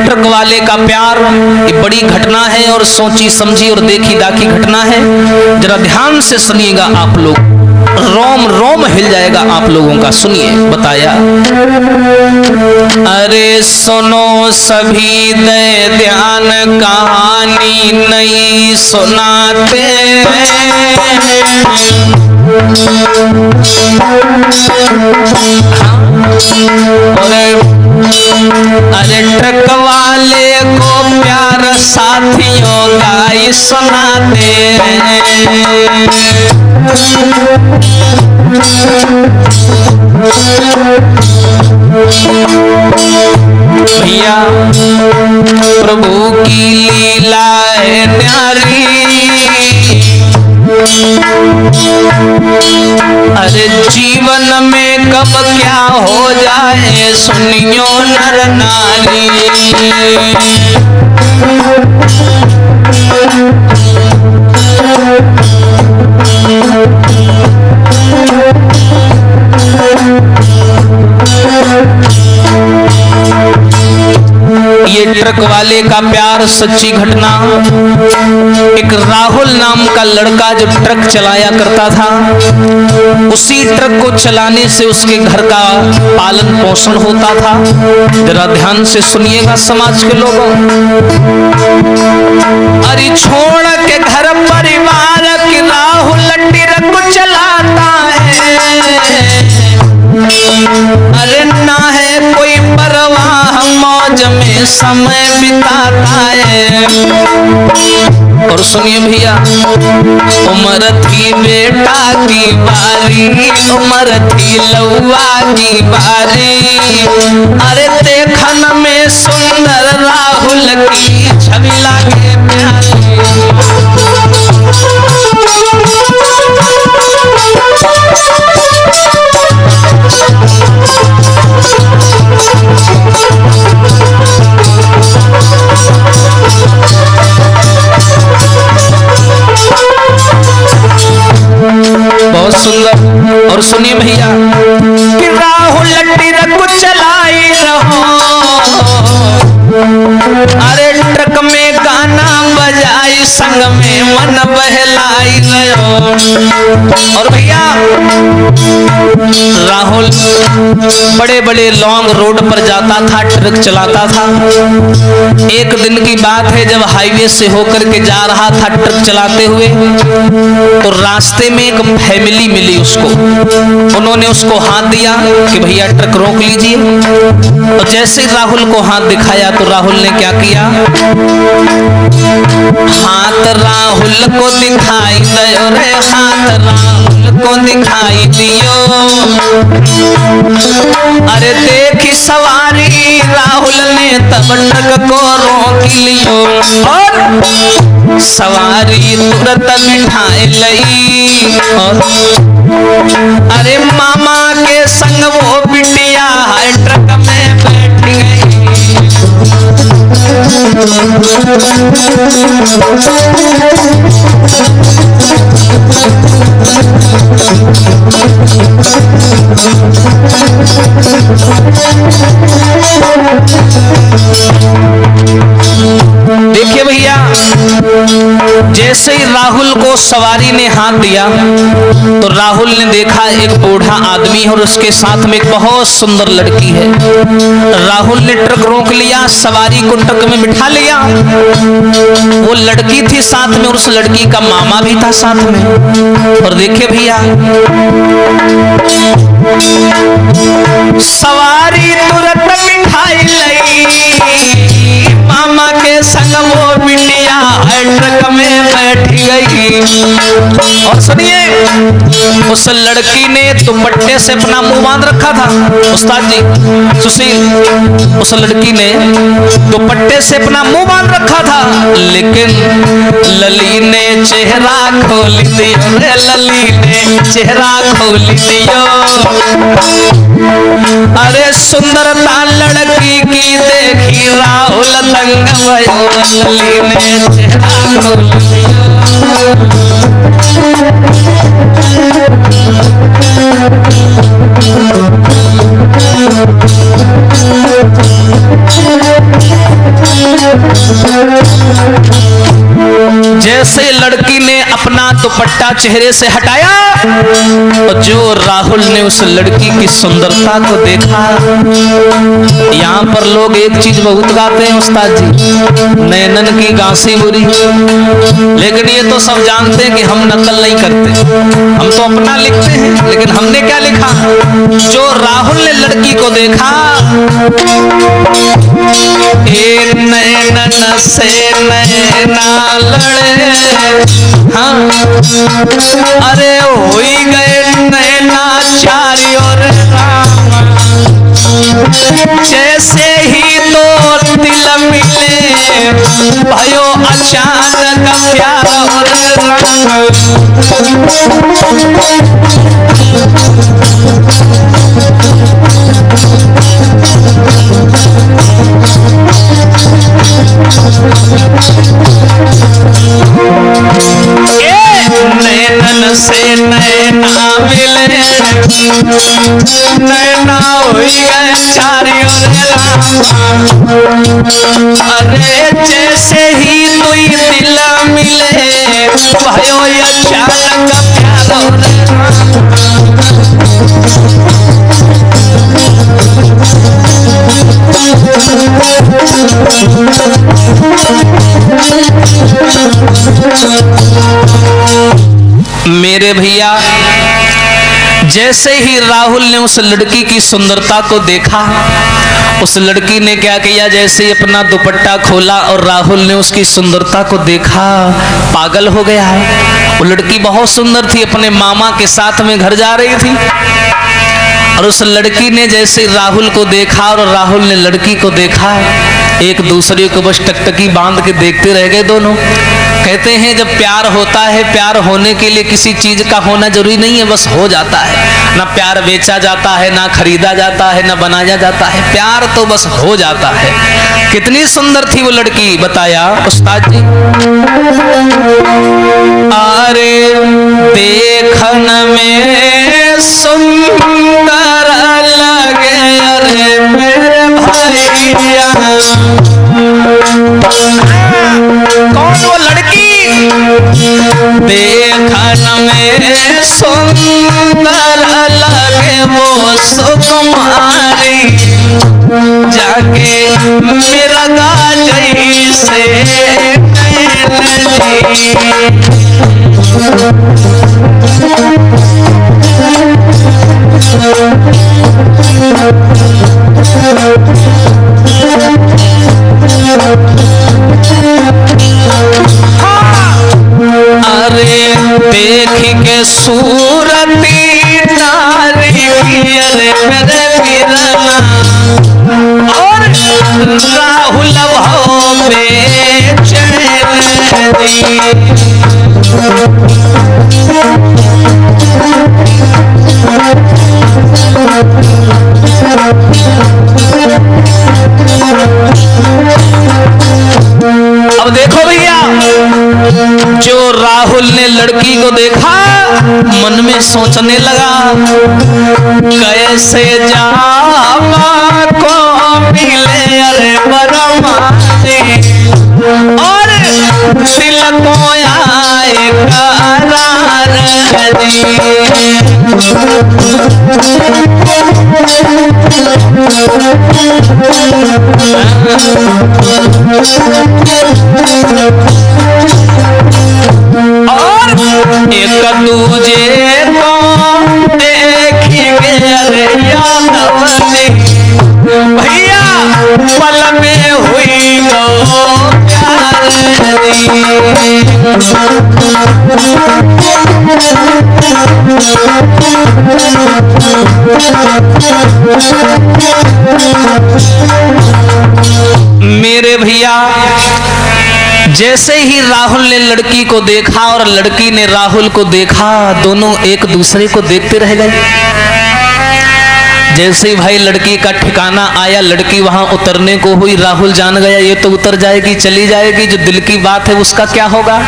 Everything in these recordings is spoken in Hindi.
ट्रक वाले का प्यार ये बड़ी घटना है और सोची समझी और देखी दाखी घटना है। जरा ध्यान से सुनिएगा आप लोग, रोम रोम हिल जाएगा आप लोगों का। सुनिए, बताया, अरे सुनो सभी दे ध्यान, कहानी नहीं सुनाते। अरे ट्रक वाले को प्यार साथियों गाई सुनाते भैया, प्रभु की लीला है न्यारी। अरे जीवन में कब क्या हो जाए सुनियो नर नारी। ये ट्रक वाले का प्यार सच्ची घटना। एक राहुल नाम का लड़का जो ट्रक चलाया करता था, उसी ट्रक को चलाने से उसके घर का पालन पोषण होता था। जरा ध्यान से सुनिएगा समाज के लोगों, अरे छोड़ के घर परिवार के राहुल ट्रक चलाता है। अरे ना है कोई परवाह, मौज में समय बिताता है। और सुनिए भैया, उम्र थी बेटा की बारी, उम्र थी लौआ की बारी। अरे देखन में सुंदर राहुल की छवि लागे प्यारी। बहुत सुंदर। और सुनिए भैया कि राहुल ट्रक चलाई रहो, अरे ट्रक में गाना बजाई, संग में मन बहलाई रहो। और भैया राहुल बड़े बड़े लॉन्ग रोड पर जाता था, ट्रक चलाता था। एक दिन की बात है, जब हाईवे से होकर के जा रहा था ट्रक चलाते हुए, तो रास्ते में एक फैमिली मिली उसको। उन्होंने उसको हाथ दिया कि भैया ट्रक रोक लीजिए। और जैसे ही राहुल को हाथ दिखाया तो राहुल ने क्या किया, हाथ राहुल को दिखाई दियो रे, हाथ राहुल को दिखाई दियो। अरे देखी सवारी राहुल ने तब ट्रक को रोक लियो, और सवारी तुरंत बिठाए लई। और अरे मामा के संग वो बिटिया ट्रक में बैठ गई। देखिए भैया, जैसे ही राहुल को सवारी ने हाथ दिया तो राहुल ने देखा एक बूढ़ा आदमी है और उसके साथ में एक बहुत सुंदर लड़की है। राहुल ने ट्रक रोक लिया, सवारी को ट्रक में बिठा लिया। वो लड़की थी साथ में और उस लड़की का मामा भी था साथ में। और देखिए भैया, सवारी तुरंत बिठाई लई, मामा के संग वो बिटिया ट्रक में बैठ गई। और सुनिए, उस लड़की ने दुपट्टे से अपना मुंह बांध रखा था। उस्ताद जी सुशील, उस लड़की ने दुपट्टे से अपना मुंह बांध रखा था, लेकिन लली ने चेहरा खोल दियो रे, लली ने चेहरा खोल दियो। अरे सुंदरता लड़की की देखी राहुल दंग भयो, लली ने चेहरा खोल दियो। जैसे लड़की ने अपना दुपट्टा चेहरे से हटाया और जो राहुल ने उस लड़की की सुंदरता को देखा। यहाँ पर लोग एक चीज बहुत गाते हैं उस्ताद जी, नैनन की गांसी बुरी, लेकिन ये तो सब जानते हैं कि हम नकल नहीं करते, हम तो अपना लिखते हैं। लेकिन हमने क्या लिखा? जो राहुल ने लड़की को देखा, एक नैनन से नैना लड़े, हाँ अरे होई गए नैना चारों रामा, जैसे ही दो दिल मिले भयो अचानक प्यार और नैनन से नैना मिले, नैना हुई गए चारों रामा, अरे जैसे ही दुई दिल मिले भयो अचानक प्यार और मेरे भैया, जैसे ही राहुल ने उस लड़की की सुंदरता को देखा, उस लड़की ने क्या किया, जैसे ही अपना दुपट्टा खोला और राहुल ने उसकी सुंदरता को देखा, पागल हो गया। वो लड़की बहुत सुंदर थी, अपने मामा के साथ में घर जा रही थी और उस लड़की ने जैसे राहुल को देखा और राहुल ने लड़की को देखा, एक दूसरे को बस टकटकी बांध के देखते रह गए दोनों। कहते हैं जब प्यार होता है, प्यार होने के लिए किसी चीज का होना जरूरी नहीं है, बस हो जाता है ना। प्यार बेचा जाता है, ना खरीदा जाता है, ना बनाया जाता है, प्यार तो बस हो जाता है। कितनी सुंदर थी वो लड़की, बताया उस्ताद जी। अरे देखन में सुंदर लगे अरे मेरे भैया, कौन वो लड़की? देखन में सुंदर लगे वो सुकुमारी, जाके मेरा गाजई से अरे देख के सूरती नारी अरे मेरे वीरना, और राहुल भाव बेचैन अब देखो भैया, जो राहुल ने लड़की को देखा मन में सोचने लगा, कैसे जावा को मिले अरे बरमानी, और दिल को आए करार और एक दूजे को देखेंगे अरे यादवनी, भैया पल में हुई लो प्यारी। मेरे भैया, जैसे ही राहुल ने लड़की को देखा और लड़की ने राहुल को देखा, दोनों एक दूसरे को देखते रह गए। जैसे ही भाई लड़की का ठिकाना आया, लड़की वहां उतरने को हुई, राहुल जान गया ये तो उतर जाएगी, चली जाएगी, जो दिल की बात है उसका क्या होगा।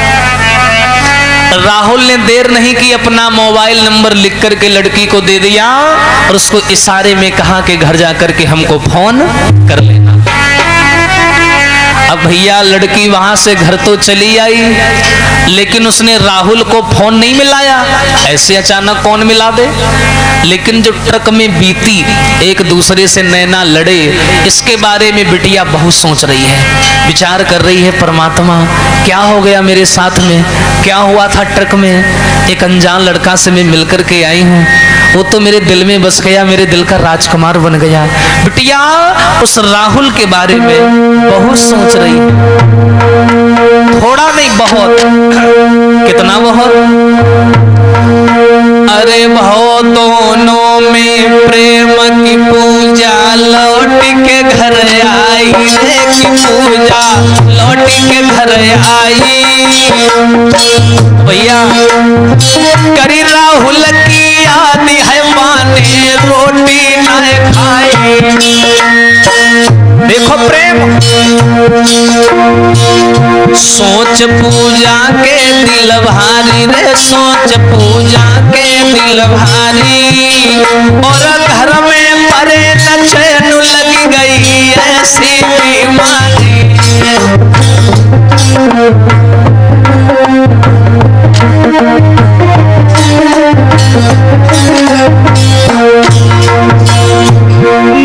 राहुल ने देर नहीं की, अपना मोबाइल नंबर लिख करके लड़की को दे दिया और उसको इशारे में कहा कि घर जाकर के हमको फोन कर लेना। अब अब भैया लड़की वहां से घर तो चली आई, लेकिन उसने राहुल को फोन नहीं मिलाया। ऐसे अचानक कौन मिला दे? लेकिन जो ट्रक में बीती एक दूसरे से नैना लड़े, इसके बारे में बिटिया बहुत सोच रही है, विचार कर रही है, परमात्मा क्या हो गया मेरे साथ में, क्या हुआ था ट्रक में? एक अनजान लड़का से मैं मिलकर के आई हूँ, वो तो मेरे दिल में बस गया, मेरे दिल का राजकुमार बन गया। बिटिया उस राहुल के बारे में बहुत सोच रही है, थोड़ा नहीं बहुत, कितना बहुत। अरे भाव दोनों में प्रेम की पूजा लौट के घर आई रे, की पूजा लौट के घर आई। भैया करी राहुल की याद है, माने रोटी न खाई। देखो प्रेम, सोच पूजा के दिल भारी रे, सोच पूजा के दिल भारी, और घर में परे न चैन लग गई ऐसी बीमारी।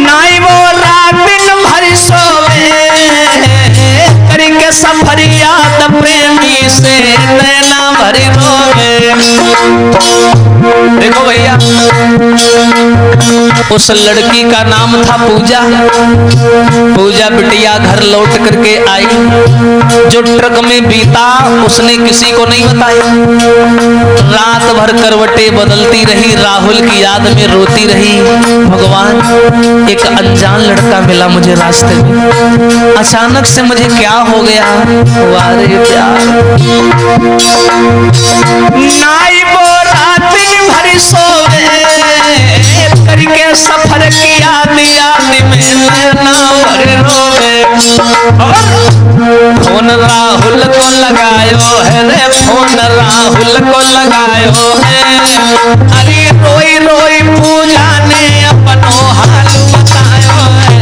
नाई वो रात दिन भर सोवे, करके सफर याद प्रेमी से नैना भरी रोवे। देखो भैया, उस लड़की का नाम था पूजा। पूजा बिटिया घर लौट करके आई, जो ट्रक में बीता उसने किसी को नहीं बताया। रात भर करवटें बदलती रही, राहुल की याद में रोती रही। भगवान, एक अनजान लड़का मिला मुझे रास्ते में, अचानक से मुझे क्या हो गया? वारे प्यार नाई वो रात भर सोवे, करके सफर किया याद में नैना भर रोवे। फोन राहुल को लगायो है रे, फोन राहुल को लगायो है। अरे रोई रोई पूजा ने अपनो हाल बतायो है।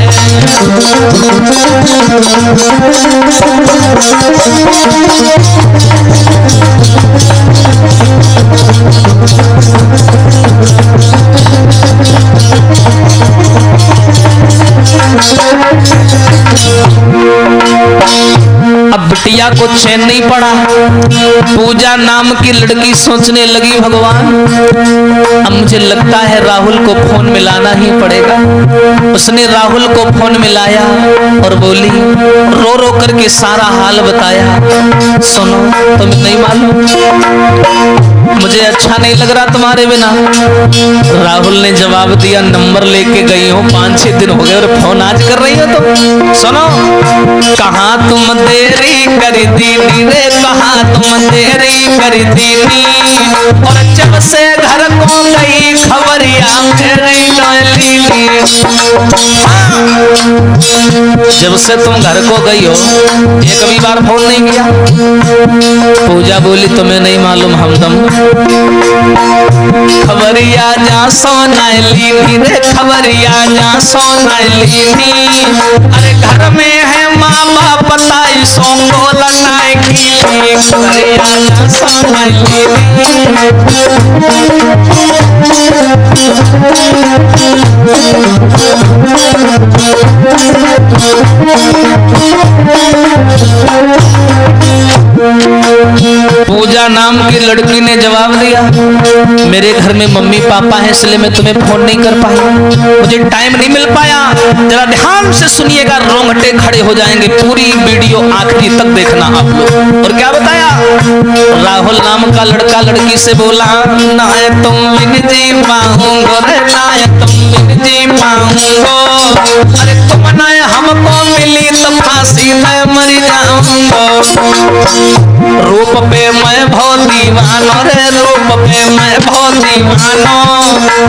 अब बिटिया को चैन नहीं पड़ा। पूजा नाम की लड़की सोचने लगी, भगवान अब मुझे लगता है राहुल को फोन मिलाना ही पड़ेगा। उसने राहुल को फोन मिलाया और बोली, रो रो करके सारा हाल बताया। सुनो, तुम्हें नहीं मालूम, मुझे अच्छा नहीं लग रहा तुम्हारे बिना। राहुल ने जवाब दिया, नंबर लेके गई हो, 5-6 दिन हो गए और फोन आज कर रही हो तुम। सुनो, कहाँ तुम देरी कर दीनी रे, कहाँ तुम देरी कर दीनी, और जब से घर को गई खबरिया मेरी डोली। जब से तुम घर को गई हो एक भी बार फोन नहीं किया। पूजा बोली, तुम्हें नहीं मालूम हमदम, खबरिया जा सोना लीनी रे, खबरिया जा सोना लीनी। अरे घर में है माँ बाप बताई सो बोलना की, खबरिया जा सोना लीनी। पूजा नाम की लड़की ने जवाब दिया, मेरे घर में मम्मी पापा हैं इसलिए मैं तुम्हें फोन नहीं कर पाई, मुझे टाइम नहीं मिल पाया। जरा ध्यान से सुनिएगा, रोंगटे खड़े हो जाएंगे, पूरी वीडियो आखिरी तक देखना आप लोग। और क्या बताया? राहुल नाम का लड़का लड़की से बोला, ना तुम बिन जी पाऊंगो रे, ना तुम बिन जी पाऊंगो। अरे तुम ना हमको मिली तो फांसी में मर जाऊंगो। रूप पे मैं बहुत दीवानो रे, रूप पे मैं बहुत दीवानो।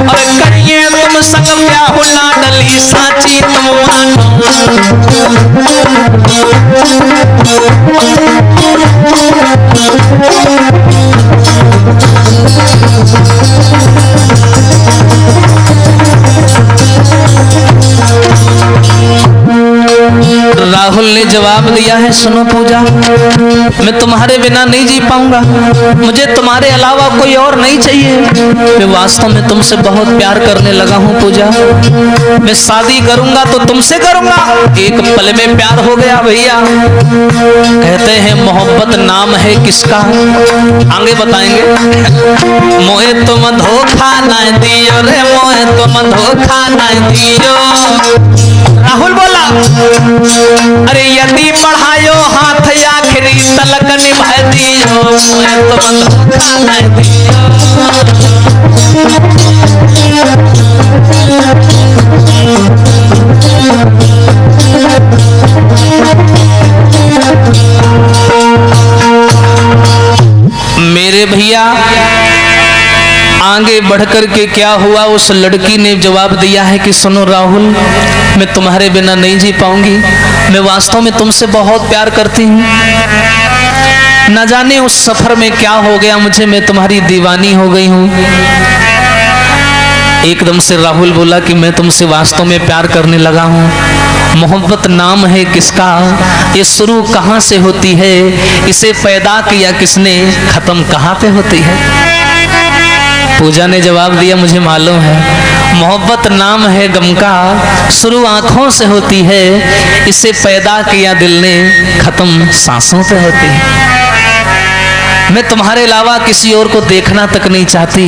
और करिए तुम संग ब्याह लाडली साची तुम मानो। राहुल ने जवाब दिया है, सुनो पूजा, मैं तुम्हारे बिना नहीं जी पाऊंगा, मुझे तुम्हारे अलावा कोई और नहीं चाहिए। मैं वास्तव में तुमसे बहुत प्यार करने लगा हूँ पूजा, मैं शादी करूंगा तो तुमसे करूंगा। एक पल में प्यार हो गया भैया। कहते हैं मोहब्बत नाम है किसका, आगे बताएंगे। मोहे तुम धोखा न दियो रे, मोहे तुम धोखा न दियो। राहुल बोला, अरे यदि बढ़ायो हाथ आखिरी तलक निभा दियो, मोहे तुम धोखा न दियो। मेरे भैया आगे बढ़कर के क्या हुआ, उस लड़की ने जवाब दिया है कि सुनो राहुल, मैं तुम्हारे बिना नहीं जी पाऊंगी, मैं वास्तव में तुमसे बहुत प्यार करती हूँ। न जाने उस सफर में क्या हो गया मुझे, मैं तुम्हारी दीवानी हो गई हूँ। एकदम से राहुल बोला कि मैं तुमसे वास्तव में प्यार करने लगा हूँ। मोहब्बत नाम है किसका, ये शुरू कहाँ से होती है, इसे पैदा किया किसने, खत्म कहाँ पे होती है। पूजा ने जवाब दिया, मुझे मालूम है, मोहब्बत नाम है गम का, शुरू आंखों से होती है, इसे पैदा किया दिल ने, खत्म सांसों पे होती है। मैं तुम्हारे अलावा किसी और को देखना तक नहीं चाहती।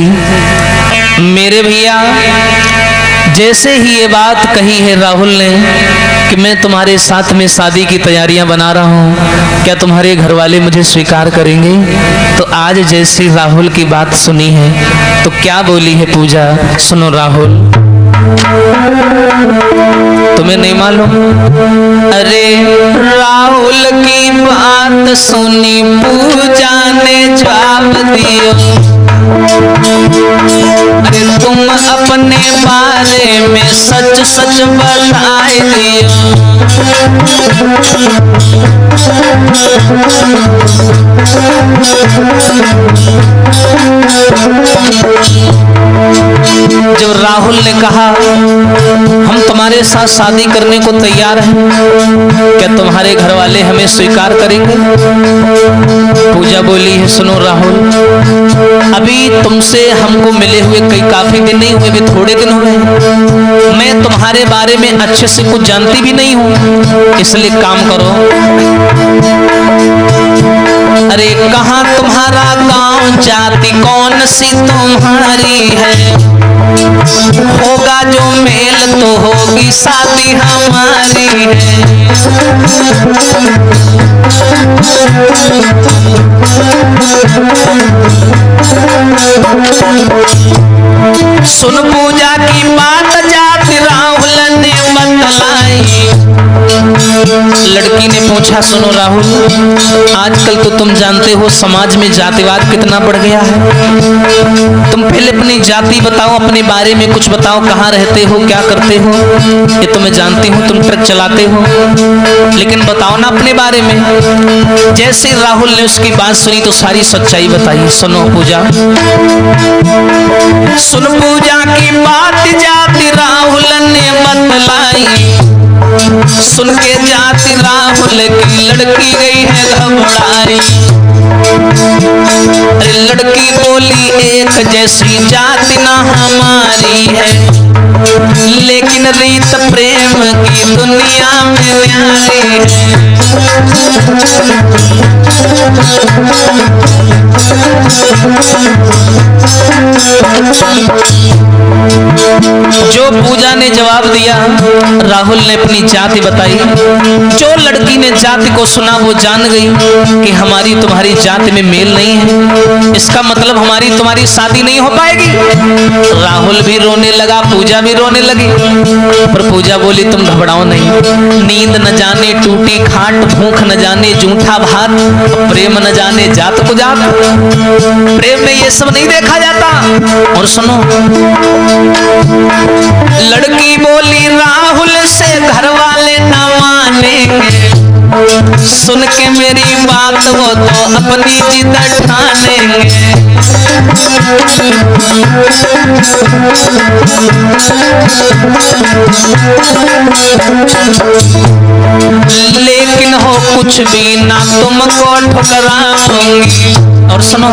मेरे भैया जैसे ही ये बात कही है राहुल ने कि मैं तुम्हारे साथ में शादी की तैयारियां बना रहा हूं, क्या तुम्हारे घर वाले मुझे स्वीकार करेंगे? तो आज जैसी राहुल की बात सुनी है तो क्या बोली है पूजा, सुनो राहुल। तुम्हें नहीं मालूम? अरे राहुल की बात सुनी पूजा ने जवाब दियो, अरे तुम अपने बारे में सच सच बताए दियो। जब राहुल ने कहा हम तुम्हारे साथ शादी करने को तैयार हैं, क्या तुम्हारे घर वाले हमें स्वीकार करेंगे? पूजा बोली है, सुनो राहुल, अभी तुमसे हमको मिले हुए काफी दिन नहीं हुए, भी थोड़े दिन हुए, मैं तुम्हारे बारे में अच्छे से कुछ जानती भी नहीं हूँ, इसलिए काम करो। अरे कहाँ तुम्हारा गांव, जाति कौन सी तुम्हारी है, होगा जो मेल तो होगी शादी हमारी है। सुन पूजा की बात जाति राहुल ने बतलाई। लड़की ने पूछा, सुनो राहुल, आजकल तो तुम जानते हो समाज में जातिवाद कितना बढ़ गया है, तुम पहले अपनी जाति बताओ, अपने बारे में कुछ बताओ, कहाँ रहते हो, क्या करते हो। ये तो मैं जानती हूँ तुम ट्रक चलाते हो, लेकिन बताओ ना अपने बारे में। जैसे राहुल ने उसकी बात सुनी तो सारी सच्चाई बताई। सुनो पूजा, सुन पूजा की बात जाति राहुल ने बतलाई। सुन के जाति राहुल की लड़की गई है घबराई। अरे लड़की बोली एक जैसी जाति ना हमारी है, लेकिन रीत प्रेम की दुनिया में न्यारी है। जो पूजा ने जवाब दिया, राहुल ने अपनी जाति बताई। जो लड़की ने जाति को सुना वो जान गई कि हमारी तुम्हारी जाति में मेल नहीं है, इसका मतलब हमारी तुम्हारी शादी नहीं हो पाएगी। राहुल भी रोने लगा, पूजा भी रोने लगी, पर पूजा बोली तुम घबराओ नहीं, नींद न जाने टूटी खाट, भूख न जाने जूठा भात, प्रेम न जाने जात को जात। प्रेम में ये सब नहीं देखा जाता। और सुनो, लड़की बोली राहुल से घर वाले न मानेंगे, सुन के मेरी बात वो तो अपनी जिद ठानेंगे। लेकिन हो कुछ भी ना तुमको ठुकराऊंगी। और सुनो,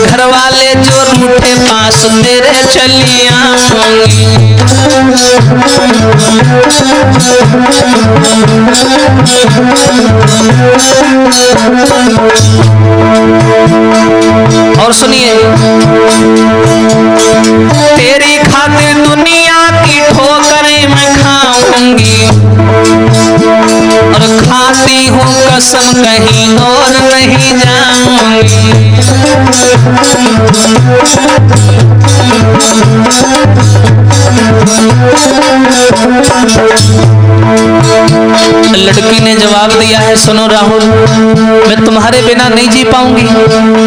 घर वाले जो रूठे पास तेरे चली आऊंगी। और सुनिए, तेरी खातिर दुनिया की ठोकरें मैं खाऊंगी और खाती हूँ कसम कहीं और नहीं जाऊंगी। लड़की ने जवाब दिया है, सुनो राहुल, मैं तुम्हारे बिना नहीं जी पाऊंगी।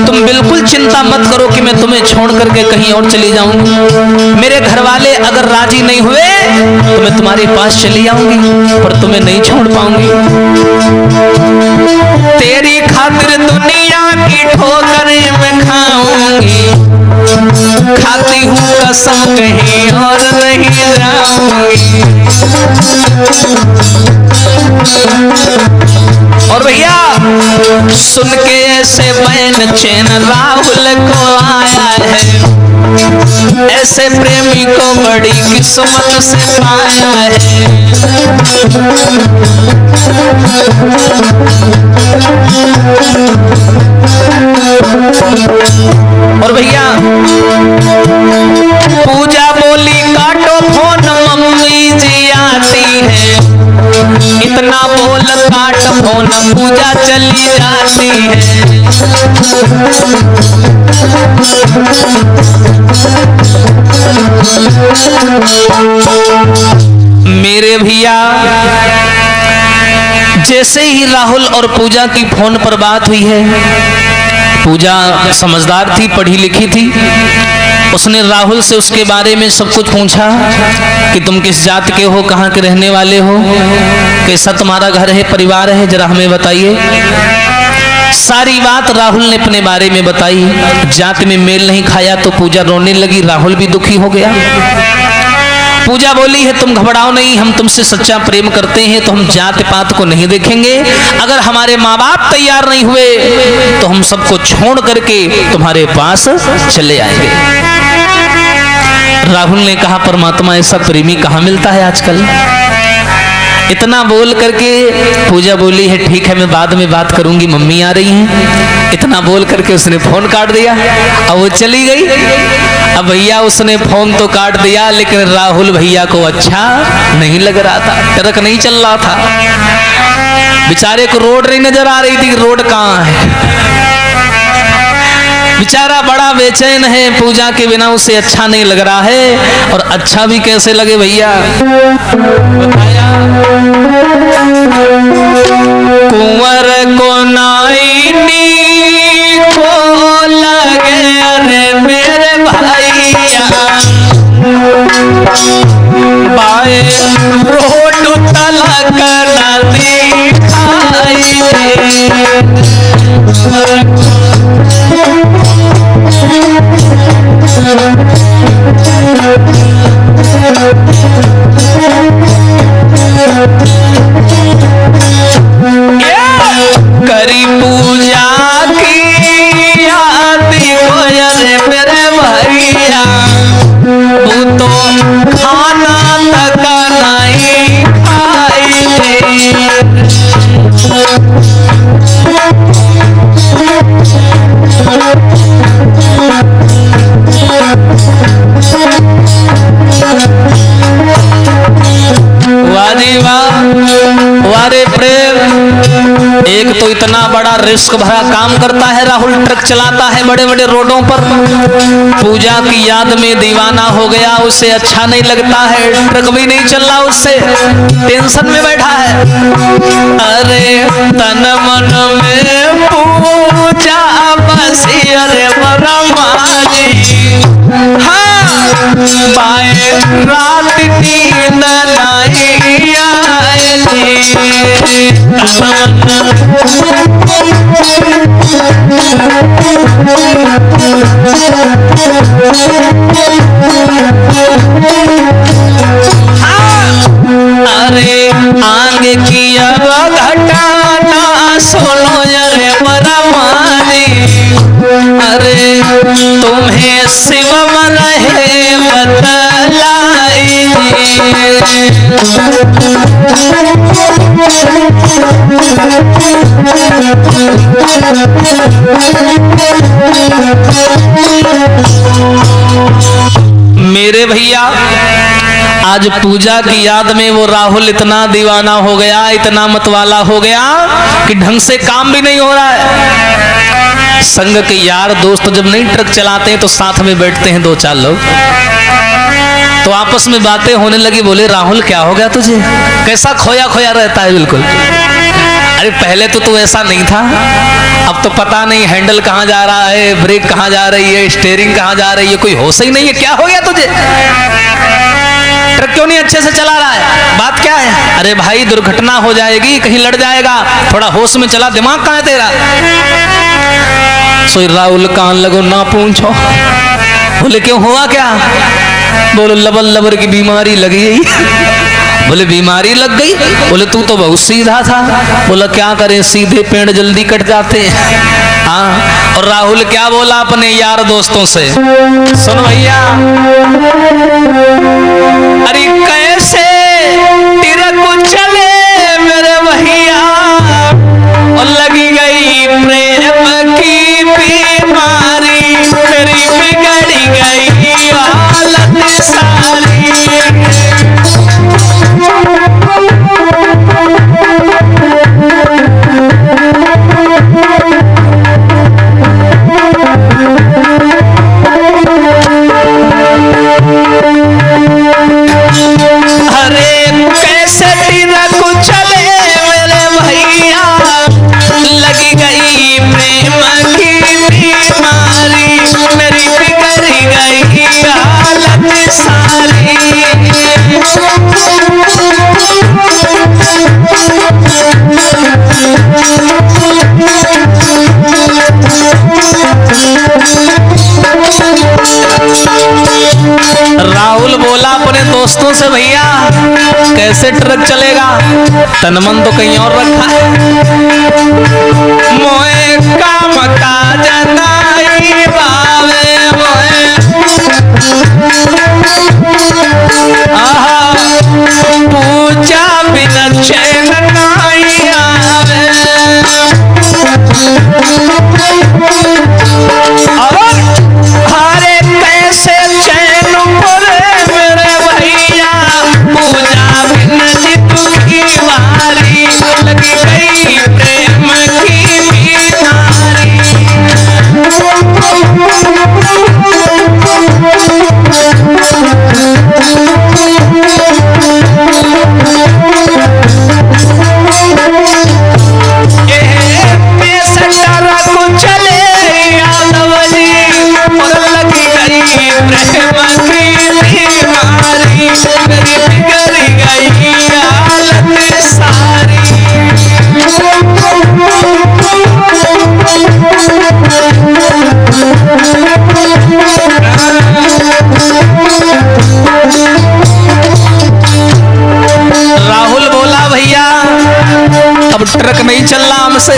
तुम बिल्कुल चिंता मत करो कि मैं तुम्हें छोड़ करके कहीं और चली जाऊंगी। मेरे घर वाले अगर राजी नहीं हुए तो मैं तुम्हारे पास चली आऊंगी, पर तुम्हें नहीं छोड़ पाऊंगी। तेरी खातिर दुनिया की ठोकरें मैं खाऊंगी, खाती हूँ कसम कहीं और नहीं जाऊंगी। और भैया सुन के ऐसे बैन चैन राहुल को आया है, ऐसे प्रेमी को बड़ी किस्मत से पाया है। और भैया पूजा बोली काटो फोन मम्मी जी आती है। इतना बोल काट फोन पूजा चली जाती है। मेरे भैया जैसे ही राहुल और पूजा की फोन पर बात हुई है, पूजा समझदार थी, पढ़ी लिखी थी, उसने राहुल से उसके बारे में सब कुछ पूछा कि तुम किस जात के हो, कहाँ के रहने वाले हो, कैसा तुम्हारा घर है, परिवार है, जरा हमें बताइए। सारी बात राहुल ने अपने बारे में बताई। जात में मेल नहीं खाया तो पूजा रोने लगी, राहुल भी दुखी हो गया। पूजा बोली है, तुम घबराओ नहीं, हम तुमसे सच्चा प्रेम करते हैं तो हम जात पात को नहीं देखेंगे। अगर हमारे माँ बाप तैयार नहीं हुए तो हम सबको छोड़ करके तुम्हारे पास चले आएंगे। राहुल ने कहा, परमात्मा ऐसा प्रेमी कहाँ मिलता है आजकल। इतना बोल करके पूजा बोली है, ठीक है मैं बाद में बात करूंगी, मम्मी आ रही हैं। इतना बोल करके उसने फोन काट दिया और वो चली गई। अब भैया उसने फोन तो काट दिया, लेकिन राहुल भैया को अच्छा नहीं लग रहा था, ट्रक नहीं चल रहा था। बेचारे को रोड नहीं नजर आ रही थी, रोड कहाँ है। बेचारा बड़ा बेचैन है, पूजा के बिना उसे अच्छा नहीं लग रहा है। और अच्छा भी कैसे लगे भैया, बताया कुंवर को नाइनी को लगे रे मेरे भैया, बाए रोड तलक नदी खाई करी पूजा की आदि को रे मेरे भैया, तू तो खाना तक नहीं खाई। वारे प्रेम, एक तो इतना बड़ा रिस्क भरा काम करता है राहुल, ट्रक चलाता है बड़े बड़े रोडों पर, पूजा की याद में दीवाना हो गया, उसे अच्छा नहीं लगता है, ट्रक भी नहीं चल रहा, उससे टेंशन में बैठा है। अरे तन मन में पूजा बसी अरे बरमाजी, हाँ बाए रात नींद नहीं आई। अरे आगे किया घटाना सुनो अरे बरमानी, अरे तुम्हें शिवम रहे बतलाई। मेरे भैया आज पूजा की याद में वो राहुल इतना दीवाना हो गया, इतना मतवाला हो गया कि ढंग से काम भी नहीं हो रहा है। संग के यार दोस्त जब नहीं ट्रक चलाते हैं तो साथ में बैठते हैं दो चार लोग, तो आपस में बातें होने लगी। बोले राहुल क्या हो गया तुझे, कैसा खोया खोया रहता है बिल्कुल। अरे पहले तो तू ऐसा नहीं था, अब तो पता नहीं हैंडल कहाँ जा रहा है, ब्रेक कहाँ जा रही है, स्टीयरिंग कहाँ जा रही है, कोई होश ही नहीं है। क्या हो गया तुझे, ट्रक क्यों नहीं अच्छे से चला रहा है, बात क्या है? अरे भाई दुर्घटना हो जाएगी, कहीं लड़ जाएगा, थोड़ा होश में चला, दिमाग कहाँ है तेरा? सो राहुल कान लगो ना पूछो। बोले क्यों, हुआ क्या? बोलो लबर लबर की बीमारी लगी गई। बोले बीमारी लग गई? बोले तू तो बहुत सीधा था। बोला क्या करें, सीधे पेड़ जल्दी कट जाते हैं। हाँ, और राहुल क्या बोला अपने यार दोस्तों से, सुन भैया, अरे कैसे तिरक चले मेरे भैया, और लगी गई प्रेम की बीमारी, मेरी बिगड़ी गई हालत सारी। राहुल बोला अपने दोस्तों से, भैया कैसे ट्रक चलेगा, तन मन तो कहीं और रखा है। मोए काम काज नाई बावे, मोए आहा पूजा बिना चैन नाई आवे। और हारे कैसे चैन परे मेरे भैया, पूजा बिना जितू की वारी, लगी गई प्रेम की बीमारी। ट्रक नहीं चल रहा हमसे,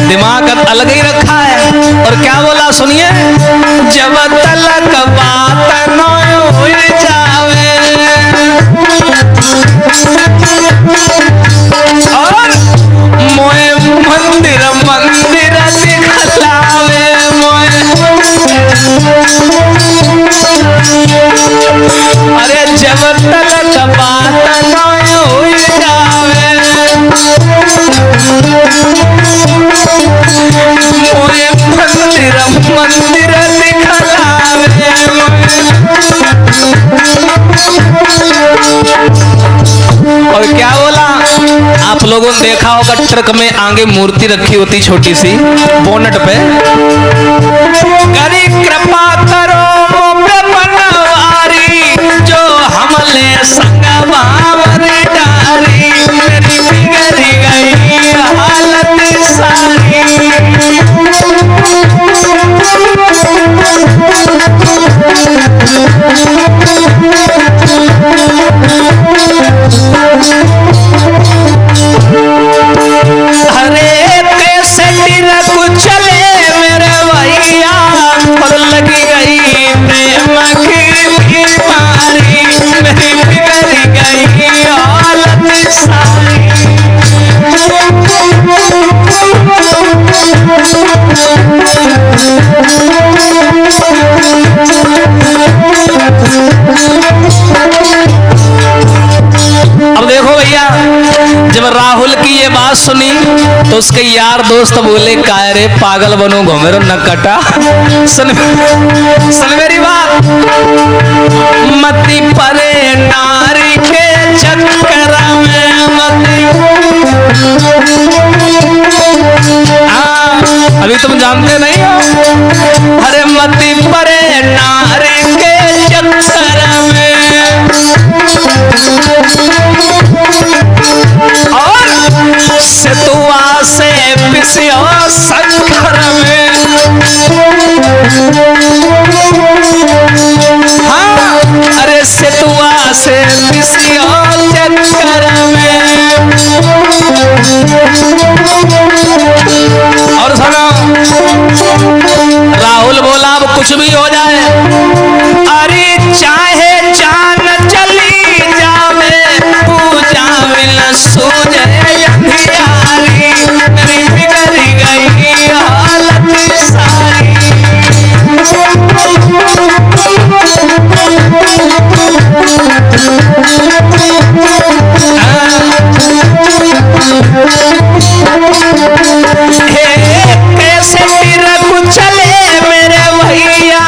दिमाग अलग ही रखा है। और क्या बोला सुनिए, जब तलक बात न हो जावे, और मोए मंदिर मंदिर दिखलावे, मोए अरे जब तलक बात न हो जावे, मोए मंदिर मंदिर दिखलावे। और क्या बोला, आप लोगों ने देखा होगा ट्रक में आगे मूर्ति रखी होती छोटी सी बोनट पे, करी कृपा करो मुझे बनवारी, जो हमले संग बावर डारी, मेरी की ये बात सुनी तो उसके यार दोस्त बोले काय रे पागल बनो घूमे न कटा। सुन मेरी बात, मती परे नारी के चक्कर में मती। अभी तुम जानते नहीं हो, अरे मती परे नारी के चक्कर में और सितुआ से पिसियो शक्कर में। हाँ, अरे सितुआ से पिसियो चक्कर में। और सुनो, राहुल बोला अब कुछ भी हो जाए, अरे चाहे जान चली जावे पूजा मिल सूझे अंधियारी, मेरी बिगड़ गई हालत सारी। कैसे चले मेरे भैया,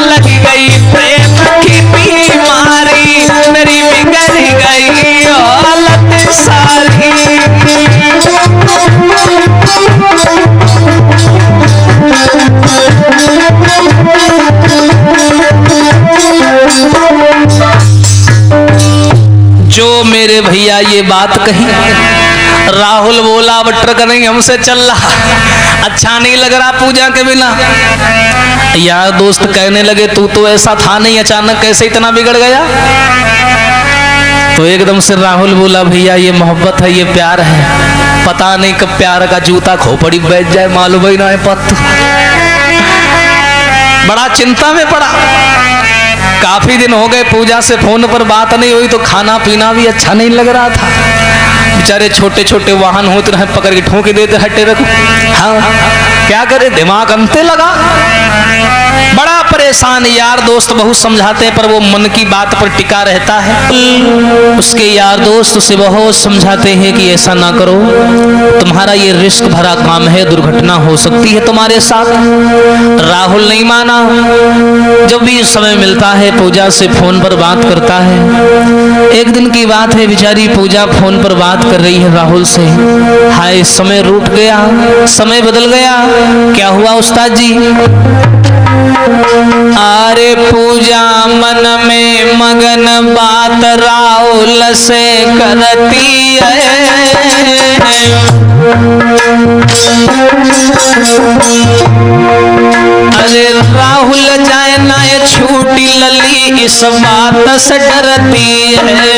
लग गई प्रेम की बीमारी, मेरी बिगड़ गई हालत सारी। जो मेरे भैया ये बात कही, राहुल बोला अब ट्रक नहीं हमसे चल रहा, अच्छा नहीं लग रहा पूजा के बिना। यार दोस्त कहने लगे तू तो ऐसा था नहीं, अचानक कैसे इतना बिगड़ गया। तो एकदम से राहुल बोला भैया ये मोहब्बत है, ये प्यार है, पता नहीं कब प्यार का जूता खोपड़ी बैठ जाए, मालूम ही ना है पत। बड़ा चिंता में पड़ा, काफी दिन हो गए पूजा से फोन पर बात नहीं हुई, तो खाना पीना भी अच्छा नहीं लग रहा था। बेचारे छोटे छोटे वाहन होते रहे, पकड़ के ठोके देते हटे रखो। हाँ क्या करे, दिमाग अंते लगा, बड़ा परेशान। यार दोस्त बहुत समझाते हैं पर वो मन की बात पर टिका रहता है। उसके यार दोस्त उसे बहुत समझाते हैं कि ऐसा ना करो, तुम्हारा ये रिस्क भरा काम है, दुर्घटना हो सकती है तुम्हारे साथ। राहुल नहीं माना, जब भी समय मिलता है पूजा से फोन पर बात करता है। एक दिन की बात है, बेचारी पूजा फोन पर बात कर रही है राहुल से। हाय समय रूठ गया, समय बदल गया। क्या हुआ उस्ताद जी? अरे पूजा मन में मगन बात राहुल से करती है। अरे राहुल जाए ना ये छूटी लली, इस बात से डरती है।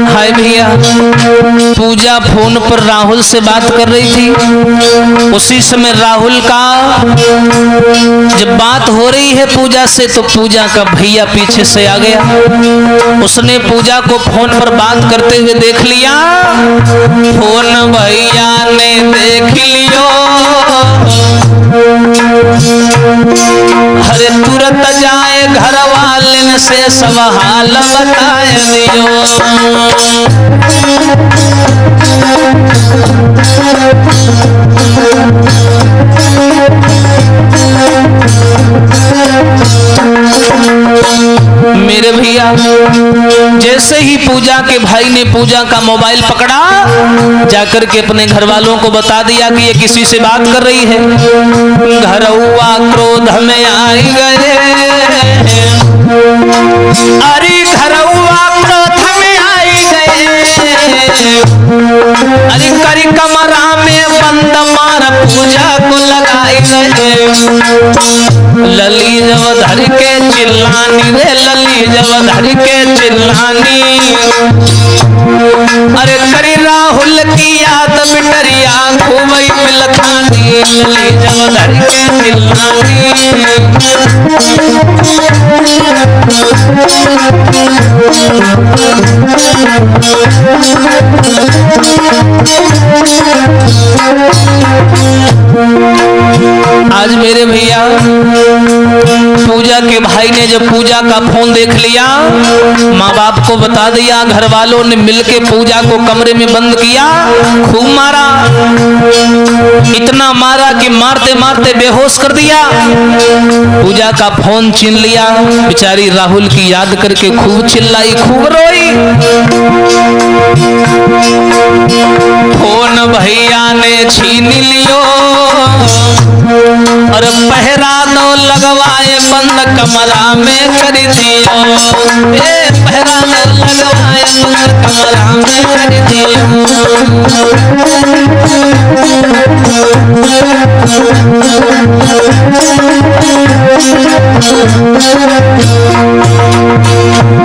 हाय भैया, पूजा फोन पर राहुल से बात कर रही थी। उसी समय राहुल का जब बात हो रही है पूजा से, तो पूजा का भैया पीछे से आ गया। उसने पूजा को फोन पर बात करते हुए देख लिया। फोन भैया ने देख लियो, अरे तुरंत जाए घर वाले से सब हाल बताए दियो। मेरे भैया जैसे ही पूजा के भाई ने पूजा का मोबाइल पकड़ा, जाकर के अपने घर वालों को बता दिया कि ये किसी से बात कर रही है। घरौआ क्रोध में आई गए, अरे घरौआ क्रोध में आई गए। अरे करी कमरा में बंद मार पूजा को लगाई गए। लली जब धर के चिल्लानी रे, लली जब धर के चिल्लानी। अरे करी राहुल की याद बिटरिया घूमई मिलखानी। लली जब धर के चिल्लानी। आज मेरे भैया पूजा के भाई ने जब पूजा का फोन देख लिया, माँ बाप को बता दिया, घर वालों ने मिलके पूजा को कमरे में बंद किया, खूब मारा, इतना मारा कि मारते मारते बेहोश कर दिया। पूजा का फोन छीन लिया, बेचारी राहुल की याद करके खूब चिल्लाई, खूब रोई। फोन भैया ने छीन लियो और पहरा दो लगवाए बंद कमरा में कर दियो, पहरा दो लगवाए बंद कमरा में कर दियो।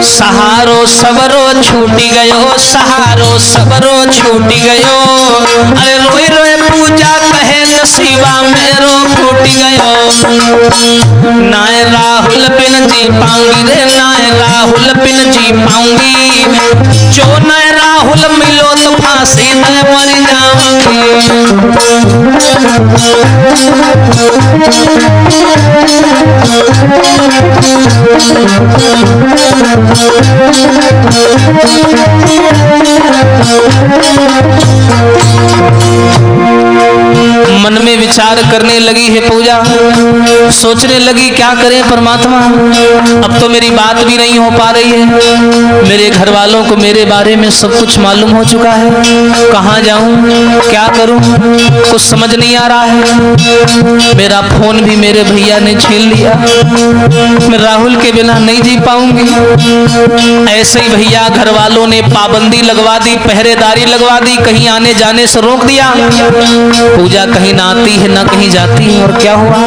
सहारो सबरो छूटी गयो, सहारो सबरो छूटी गयो, अरे रोई रोए पूजा कहे नसीबा मेरो फूटी गयो। नाय राहुल बिन जी पाऊंगी रे, नाय राहुल बिन जी पाऊंगी, जो नाय राहुल मिलो तो फांसी न मर जाऊंगी। मन में विचार करने लगी है पूजा, सोचने लगी क्या करें परमात्मा, अब तो मेरी बात भी नहीं हो पा रही है, मेरे घर वालों को मेरे बारे में सब कुछ मालूम हो चुका है, कहाँ जाऊं, क्या करूं, कुछ समझ नहीं आ रहा है। मेरा फोन भी मेरे भैया ने छीन लिया, मैं राहुल के बिना नहीं जी पाऊंगी। ऐसे ही भैया घर वालों ने पाबंदी लगवा दी, पहरेदारी लगवा दी, कहीं आने जाने से रोक दिया। पूजा कहीं ना आती है ना कहीं जाती है, और क्या हुआ,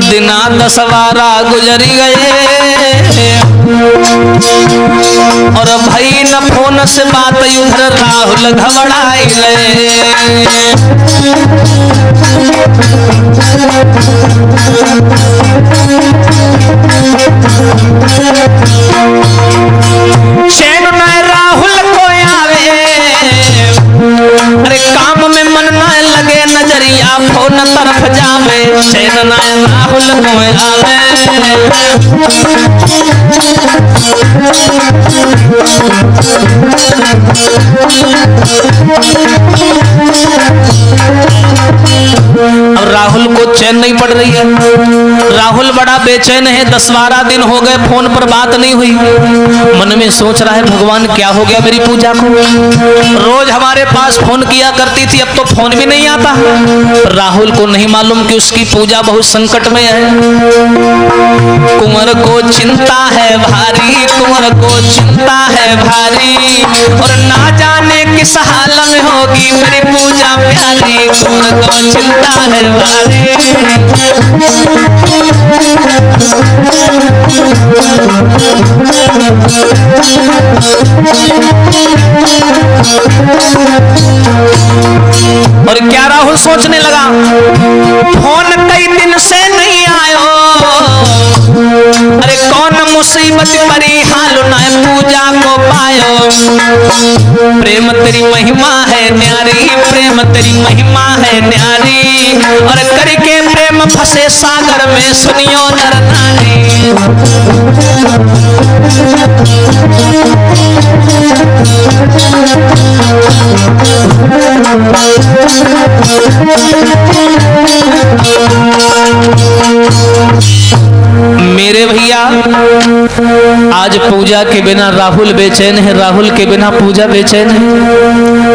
दिना 10 बारा गुजर गए और भाई न फोन से बात, उधर राहुल घबराए गए। चैन न राहुल को आवे, अरे काम में मन न लगे, नजरिया फोन तरफ जावे, चैन न राहुल को आवे। अब राहुल को चैन नहीं पड़ रही है, राहुल बड़ा बेचैन है, 10-12 दिन हो गए फोन पर बात नहीं हुई। मन में सोच रहा है भगवान क्या हो गया मेरी पूजा को, रोज हमारे पास फोन किया करती थी, अब तो फोन भी नहीं आता। राहुल को नहीं मालूम कि उसकी पूजा बहुत संकट में है। कुंवर को चिंता है भारी, कुंवर को चिंता है भारी, और ना जाने किस हाल में होगी मेरी पूजा प्यारी, कुंवर को चिंता है भारी। और क्या राहुल सोचने लगा, फोन कई दिन से नहीं आयो, अरे कौन मुसीबत परी हाल ना पूजा को पायो। प्रेम तेरी महिमा है न्यारी, प्रेम तेरी महिमा है न्यारी, और करके प्रेम फंसे सागर में सुनियो नर नारी। मेरे भैया आज पूजा के बिना राहुल बेचैन है, राहुल के बिना पूजा बेचैन है।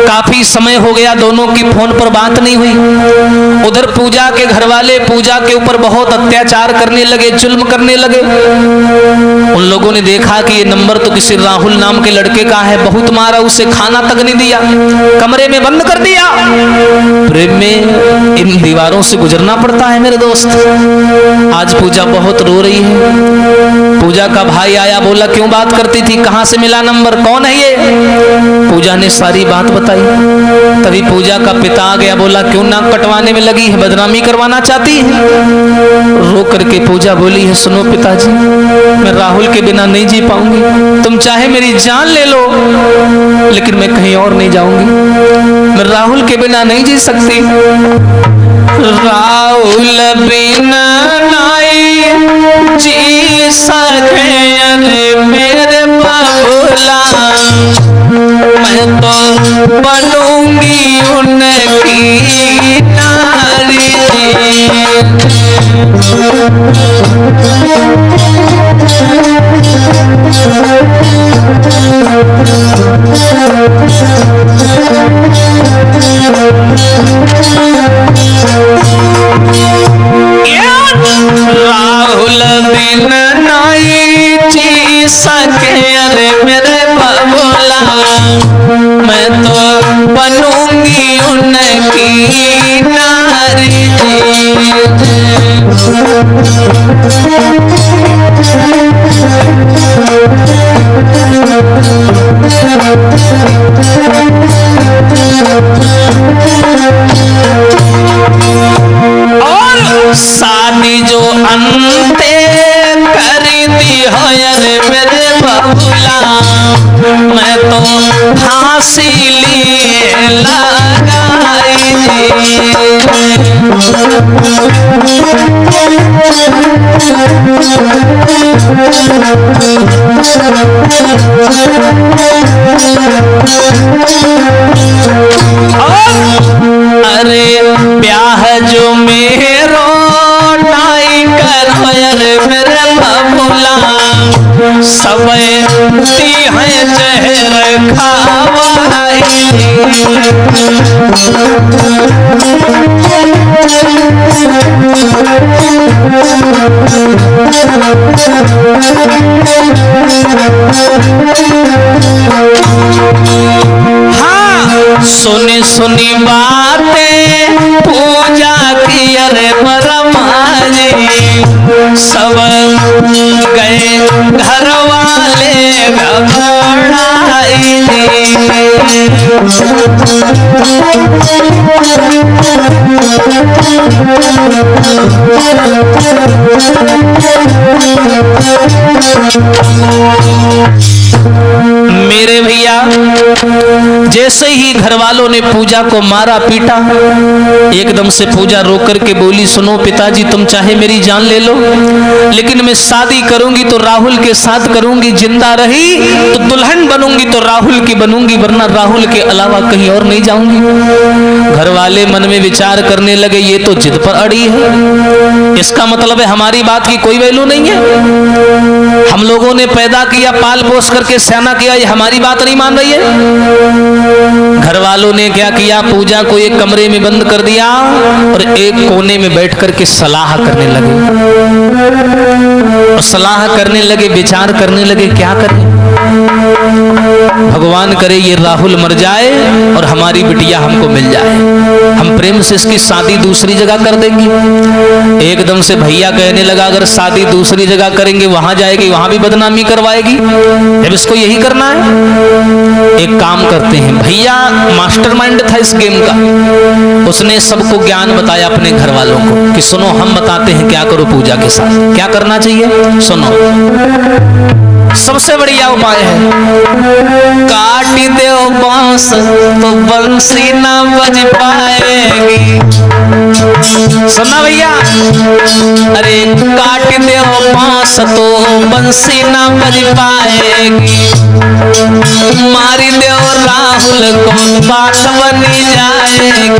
काफी समय हो गया दोनों की फोन पर बात नहीं हुई। उधर पूजा के घर वाले पूजा के ऊपर बहुत अत्याचार करने लगे, जुल्म करने लगे। उन लोगों ने देखा कि ये नंबर तो किसी राहुल नाम के लड़के का है, बहुत मारा, उसे खाना तक नहीं दिया, कमरे में बंद कर दिया। प्रेम में इन दीवारों से गुजरना पड़ता है मेरे दोस्त। आज पूजा बहुत रो रही है, पूजा का भाई आया, बोला क्यों बात करती थी, कहाँ से मिला नंबर, कौन है ये? पूजा ने सारी बात बताई। तभी पूजा का पिता आ गया, बोला क्यों नाक कटवाने में लगी है, बदनामी करवाना चाहती है? रो करके पूजा बोली है, सुनो पिताजी, मैं राहुल के बिना नहीं जी पाऊंगी। तुम चाहे मेरी जान ले लो, लेकिन मैं कहीं और नहीं जाऊंगी। मैं राहुल के बिना नहीं जी सकती। राहुल बिना नहीं जी सके मेरे बाबूला, मैं तो बनूंगी उनकी नारी। राहुल बिन नहीं जी सके अरे मेरे बाबूला, मैं तो बनूंगी उनकी नारी। और शादी जो अंते करी दी हो अरे मेरे बाबूला, मैं तो फांसी लिए लगाई अरे ब्याह जो मेरो नाई करो अरे मेरे बाबूला, सब ती है जहर खावाई। हाँ सुनी सुनी बातें पूजा की अरे बरमाजी, सब गए घर वाले घबराई। मेरे भैया जैसे ही घर वालों ने पूजा को मारा पीटा, एकदम से पूजा रो करके बोली, सुनो पिताजी, तुम चाहे मेरी जान ले लो, लेकिन मैं शादी करूंगी तो राहुल के साथ करूंगी, जिंदा रही तो दुल्हन बनूंगी तो राहुल की बनूंगी, वरना राहुल के अलावा कहीं और नहीं जाऊंगी। घर वाले मन में विचार करने लगे, ये तो जिद पर अड़ी है, इसका मतलब है हमारी बात की कोई वैल्यू नहीं है। हम लोगों ने पैदा किया, पाल पोस करके सयाना किया, ये हमारी बात नहीं मान रही है। घर वालों ने क्या किया, पूजा को एक कमरे में बंद कर दिया और एक कोने में बैठ करके सलाह करने लगे। और सलाह करने लगे, विचार करने लगे, क्या करें, भगवान करे ये राहुल मर जाए और हमारी बिटिया हमको मिल जाए, हम प्रेम से इसकी शादी दूसरी जगह कर देंगे। एकदम से भैया कहने लगा, अगर शादी दूसरी जगह करेंगे वहां जाएगी, वहां भी बदनामी करवाएगी, जब इसको यही करना है। एक काम करते हैं, भैया मास्टरमाइंड था इस गेम का, उसने सबको ज्ञान बताया अपने घर वालों को कि सुनो हम बताते हैं क्या करो पूजा के साथ, क्या करना चाहिए सुनो। सबसे बढ़िया उपाय है, काट दो बांस तो बंसी ना बज पाएगी। सुनना भैया, अरे काट दो बांस तो बंसी ना बज पाएगी, मारी दो राहुल को बात बनी जाएगी।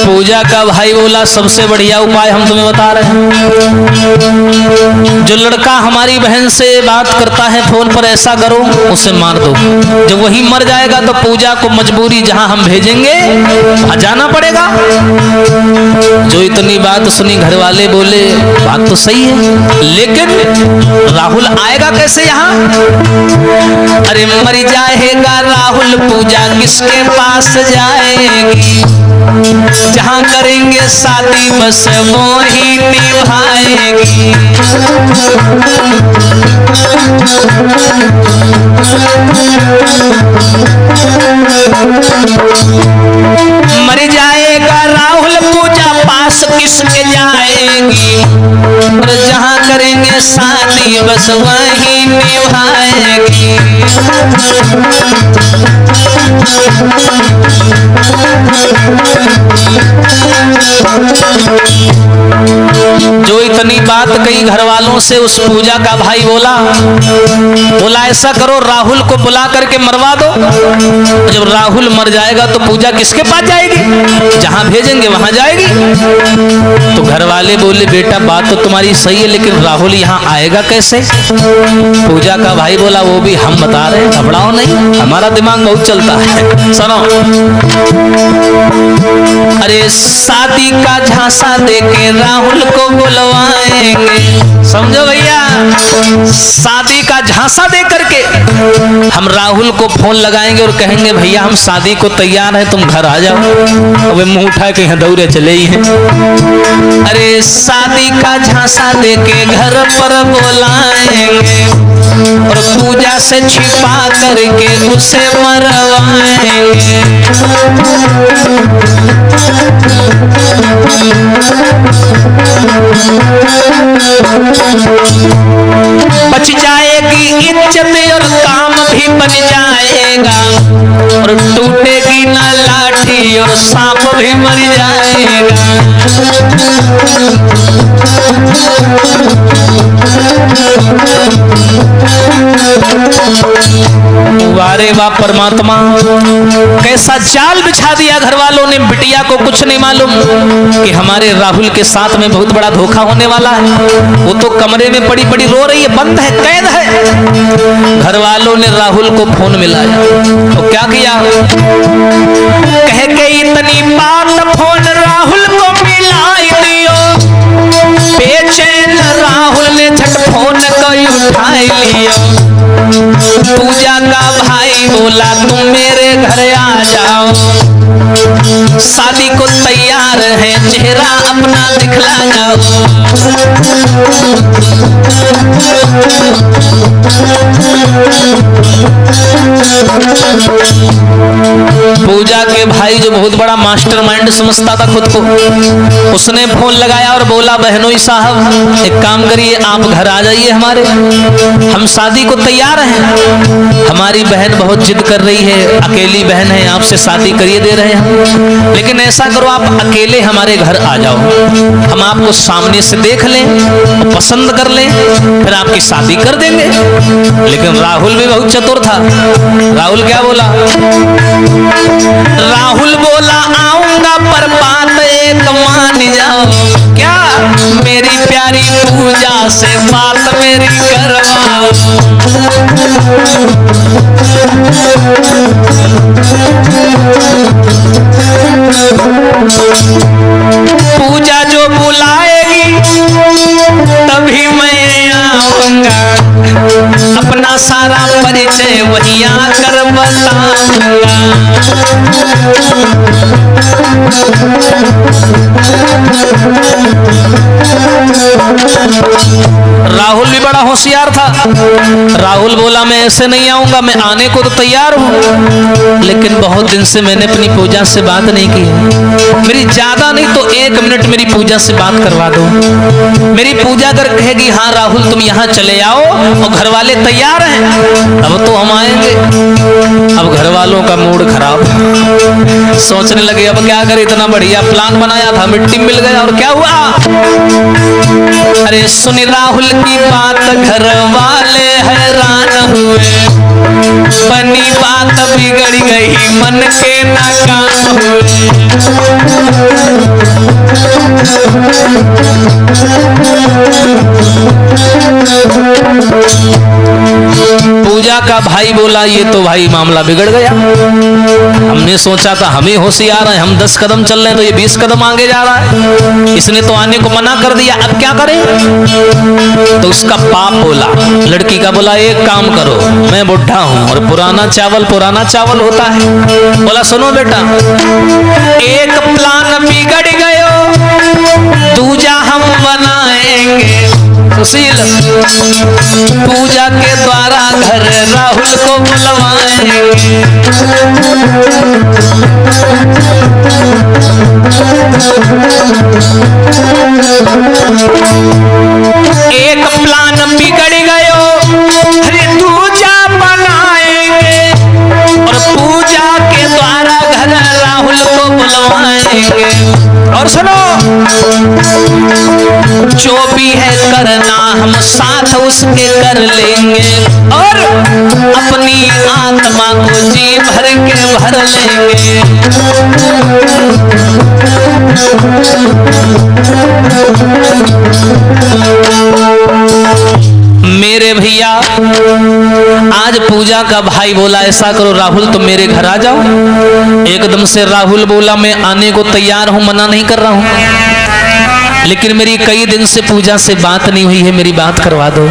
पूजा का भाई बोला, सबसे बढ़िया उपाय हम तुम्हें बता रहे हैं, जो लड़का लड़का हमारी बहन से बात करता है फोन पर, ऐसा करो उसे मार दो। जब वही मर जाएगा तो पूजा को मजबूरी जहां हम भेजेंगे वहां जाना पड़ेगा। जो इतनी बात सुनी घर वाले बोले बात तो सही है, लेकिन राहुल आएगा कैसे यहाँ? अरे मर जाएगा राहुल, पूजा किसके पास जाएगी? जहां करेंगे शादी बस वो ही निभाएगी। मर जाएगा राहुल, पूजा पास किसके जाएगी? और जहां करेंगे शादी बस वही निभाएगी। जो इतनी बात कही घर वालों से, उस पूजा का भाई बोला ऐसा करो राहुल को बुला करके मरवा दो। जब राहुल मर जाएगा तो पूजा किसके पास जाएगी? जहां भेजेंगे वहां जाएगी। तो घर वाले बोले बेटा बात तो तुम्हारी सही है, लेकिन राहुल यहाँ आएगा कैसे? पूजा का भाई बोला वो भी हम बता रहे हैं, घबराओ नहीं, हमारा दिमाग बहुत चलता है। सुनो, अरे शादी का झांसा देके राहुल को बुलवाएंगे। समझो भैया, शादी का झांसा दे करके हम राहुल को फोन लगाएंगे और कहेंगे भैया हम शादी को तैयार हैं, तुम घर आ जाओ। वे मुंह उठा के यहाँ दौड़े चले ही हैं। अरे शादी का झांसा देके घर पर बुलाएंगे और पूजा से छिपा करके उसे मरवाएंगे। बच जाएगी इज्जत और काम भी बन जाएगा, और टूटेगी ना लाठी और सांप भी मर जाएगा। वारे वाह परमात्मा, कैसा जाल बिछा दिया घर वालों ने। बिटिया को कुछ नहीं मालूम कि हमारे राहुल के साथ में बहुत बड़ा धोखा होने वाला है। वो तो कमरे में पड़ी पड़ी रो रही है, बंद है, कैद है। घर वालों ने राहुल को फोन मिलाया तो क्या किया, कह के इतनी बात फोन राहुल को मिलाई दियो। बेचैन राहुल ने झट फोन को उठाई लियो। पूजा का भाई बोला तुम मेरे घर आ जाओ, शादी को तैयार है, चेहरा अपना दिखला जाओ। पूजा के भाई जो बहुत बड़ा मास्टरमाइंड समझता था खुद को, उसने फोन लगाया और बोला बहनोई साहब एक काम करिए, आप घर आ जाइए हमारे, हम शादी को तैयार हैं। हमारी बहन बहुत जिद कर रही है, अकेली बहन है, आपसे शादी करिए दे रहे हैं, लेकिन ऐसा करो आप अकेले हमारे घर आ जाओ, हम आपको सामने से देख लें और पसंद कर लें, फिर आपकी शादी कर देंगे। लेकिन राहुल भी बहुत चतुर था। राहुल क्या बोला, राहुल बोला आऊंगा पर बात एक मान जाओ। क्या, मेरी प्यारी पूजा से बात मेरी करवाओ। पूजा जो बुलाएगी तभी मैं आऊंगा, अपना सारा परिचय वही आकर बताऊंगा। राहुल भी बड़ा होशियार था। राहुल बोला मैं ऐसे नहीं आऊंगा, मैं आने को तो तैयार हूं, लेकिन बहुत दिन से मैंने अपनी पूजा से बात नहीं की है। मेरी ज्यादा नहीं तो 1 मिनट मेरी पूजा से बात करवा दो। मेरी पूजा अगर कहेगी हाँ राहुल तुम यहाँ चले आओ और घर वाले तैयार हैं, अब तो हम आएंगे। अब घर वालों का मूड खराब, सोचने लगे अब क्या करे, इतना बढ़िया प्लान बनाया था मिट्टी मिल गया। और क्या हुआ, अरे सुन राहुल की बात घर वाले हैरान हुए, बनी बात बिगड़ गई मन के नाकाम हुए। का भाई बोला ये तो भाई मामला बिगड़ गया, हमने सोचा था हम ही होशियार हैं, हम 10 कदम चल रहे हैं तो ये 20 कदम आगे जा रहा है, इसने तो आने को मना कर दिया, अब क्या करें। तो उसका बाप बोला, लड़की का बोला एक काम करो, मैं बुढ़ा हूं और पुराना चावल होता है। बोला सुनो बेटा, एक प्लान बिगड़ गयो, दूजा हम बनाएंगे। सुशील, पूजा के द्वारा घर राहुल को बुलवाएंगे। एक प्लान बिगड़ गयो, अरे दूजा बनाएंगे और पूजा के द्वारा घर राहुल को बुलवाएंगे। और सुनो, जो भी है करना हम साथ उसके कर लेंगे और अपनी आत्मा को जी भर के भर लेंगे। मेरे भैया, आज पूजा का भाई बोला ऐसा करो राहुल तुम मेरे घर आ जाओ। एकदम से राहुल बोला मैं आने को तैयार हूं, मना नहीं कर रहा हूं, लेकिन मेरी कई दिन से पूजा से बात नहीं हुई है, मेरी बात करवा दो।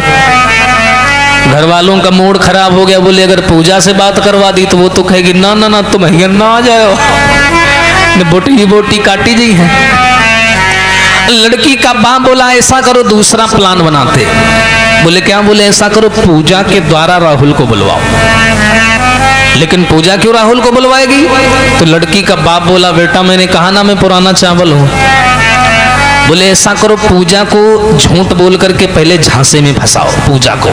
घर वालों का मूड खराब हो गया, बोले अगर पूजा से बात करवा दी तो वो तो कहेगी ना ना ना तुम ना आ जाओ, बोटी बोटी काटी जी है। लड़की का बाप बोला ऐसा करो दूसरा प्लान बनाते। बोले क्या? बोले ऐसा करो पूजा के द्वारा राहुल को बुलवाओ। लेकिन पूजा क्यों राहुल को बुलवाएगी? तो लड़की का बाप बोला बेटा मैंने कहा ना मैं पुराना चावल हूं। बोले ऐसा करो पूजा को झूठ बोल करके पहले झांसे में फंसाओ पूजा को,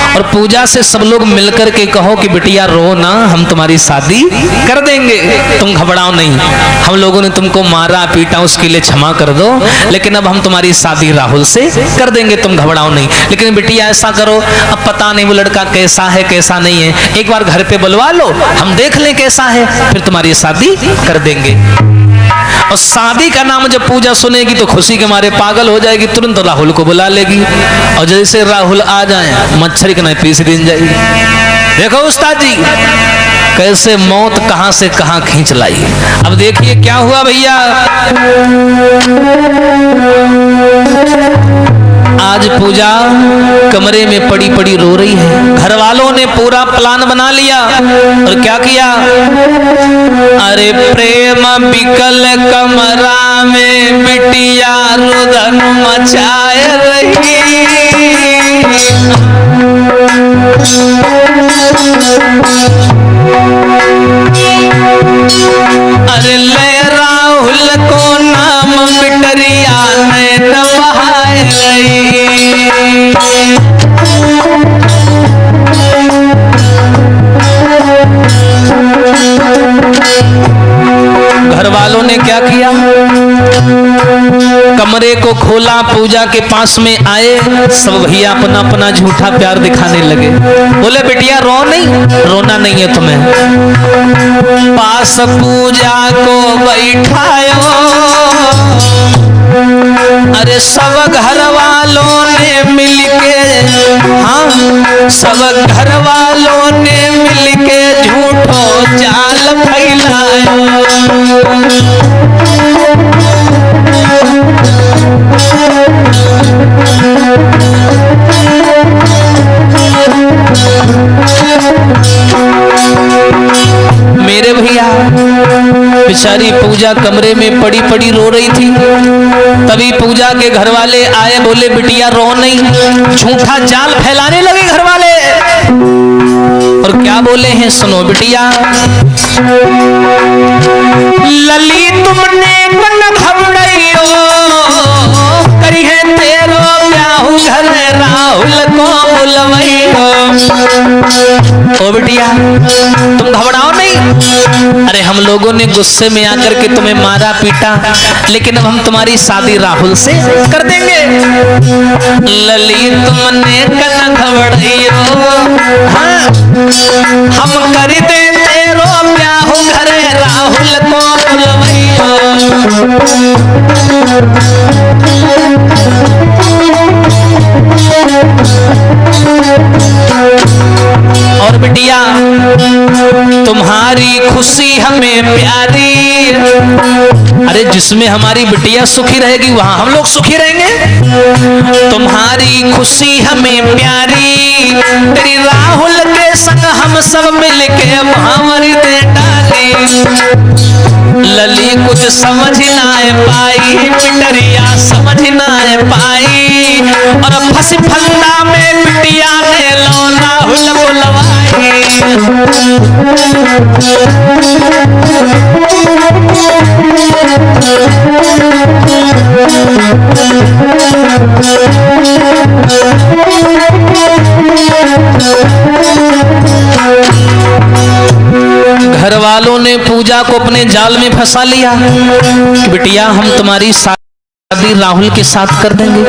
और पूजा से सब लोग मिलकर के कहो कि बिटिया रो ना, हम तुम्हारी शादी कर देंगे, तुम घबराओ नहीं, हम लोगों ने तुमको मारा पीटा उसके लिए क्षमा कर दो, लेकिन अब हम तुम्हारी शादी राहुल से कर देंगे, तुम घबराओ नहीं। लेकिन बिटिया ऐसा करो, अब पता नहीं वो लड़का कैसा है कैसा नहीं है, एक बार घर पे बुलवा लो, हम देख लें कैसा है, फिर तुम्हारी शादी कर देंगे। और शादी का नाम जब पूजा सुनेगी तो खुशी के मारे पागल हो जाएगी, तुरंत राहुल को बुला लेगी, और जैसे राहुल आ जाए मच्छर के नहीं पीस दिन जाएगी। देखो उस्ताद जी कैसे मौत कहां से कहां खींच लाई। अब देखिए क्या हुआ भैया, आज पूजा कमरे में पड़ी पड़ी रो रही है। घर वालों ने पूरा प्लान बना लिया और क्या किया, अरे प्रेम बिकल कमरा में बिटिया रुदन मचाए रही, अरे ले राहुल को नाम बिटरिया ने नवाए रही। घर वालों ने क्या किया, कमरे को खोला, पूजा के पास में आए, सब भैया अपना अपना झूठा प्यार दिखाने लगे। बोले बिटिया रो नहीं, रोना नहीं है तुम्हें। पास पूजा को बैठायो, अरे सब घर वालों ने मिलके, हाँ सब घर वालों ने मिलके झूठो जाल फैलायो। मेरे भैया बेचारी पूजा कमरे में पड़ी पड़ी रो रही थी, तभी पूजा के घर वाले आए, बोले बिटिया रो नहीं, झूठा जाल फैलाने लगे घर वाले। और क्या बोले हैं सुनो बिटिया, लली तुमने मन घबराइयो, करी है तेरो ब्याहु घर राहुल को बुलवाइयो। ओ बिटिया तुम घबराओ नहीं, अरे हम लोगों ने गुस्से में आकर के तुम्हें मारा पीटा, लेकिन अब हम तुम्हारी शादी राहुल से कर देंगे। लली तुमने कन घबराइयो, हाँ हम कर दे तेरो ब्याहु घर राहुल को बुलवाइयो। हमें प्यारी। अरे जिसमें हमारी बिटिया सुखी रहेगी वहां हम लोग सुखी रहेंगे। तुम्हारी खुशी हमें प्यारी, तेरी राहुल के संग हम सब मिलके भांवरी दे डाली। लली कुछ समझ ना पाई, पिटरिया समझ ना पाई, और फंसी फंदा में बिटिया ने लो राहुल बुलवाई। घर वालों ने पूजा को अपने जाल में फंसा लिया कि बिटिया हम तुम्हारी शादी राहुल के साथ कर देंगे,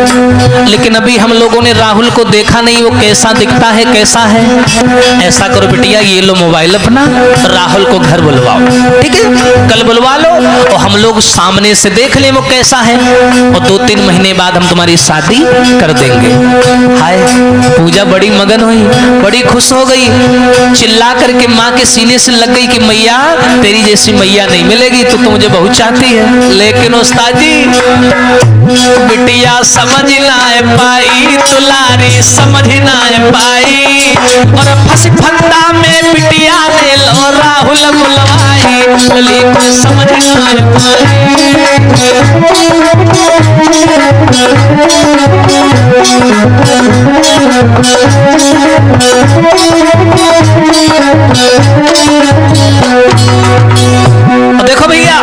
लेकिन अभी हम लोगों ने राहुल को देखा नहीं, वो कैसा दिखता है कैसा है। ऐसा करो बिटिया, ये लो मोबाइल अपना, राहुल को घर बुलवाओ, ठीक है, कल बुलवा लो और हम लोग सामने से देख लें वो कैसा है, और 2-3 महीने बाद हम तुम्हारी शादी कर देंगे। हाय पूजा बड़ी मगन हुई, बड़ी खुश हो गई, चिल्ला करके माँ के सीने से लग गई कि मैया तेरी जैसी मैया नहीं मिलेगी, तू तो मुझे बहुत चाहती है। लेकिन उस्ताद जी बिटिया समझ ना पाई, दुलारी समझ ना पाई, और फंसी फंदा में बिटिया ने लो राहुल बुलवाई। लेकिन समझ ना पाई। देखो भैया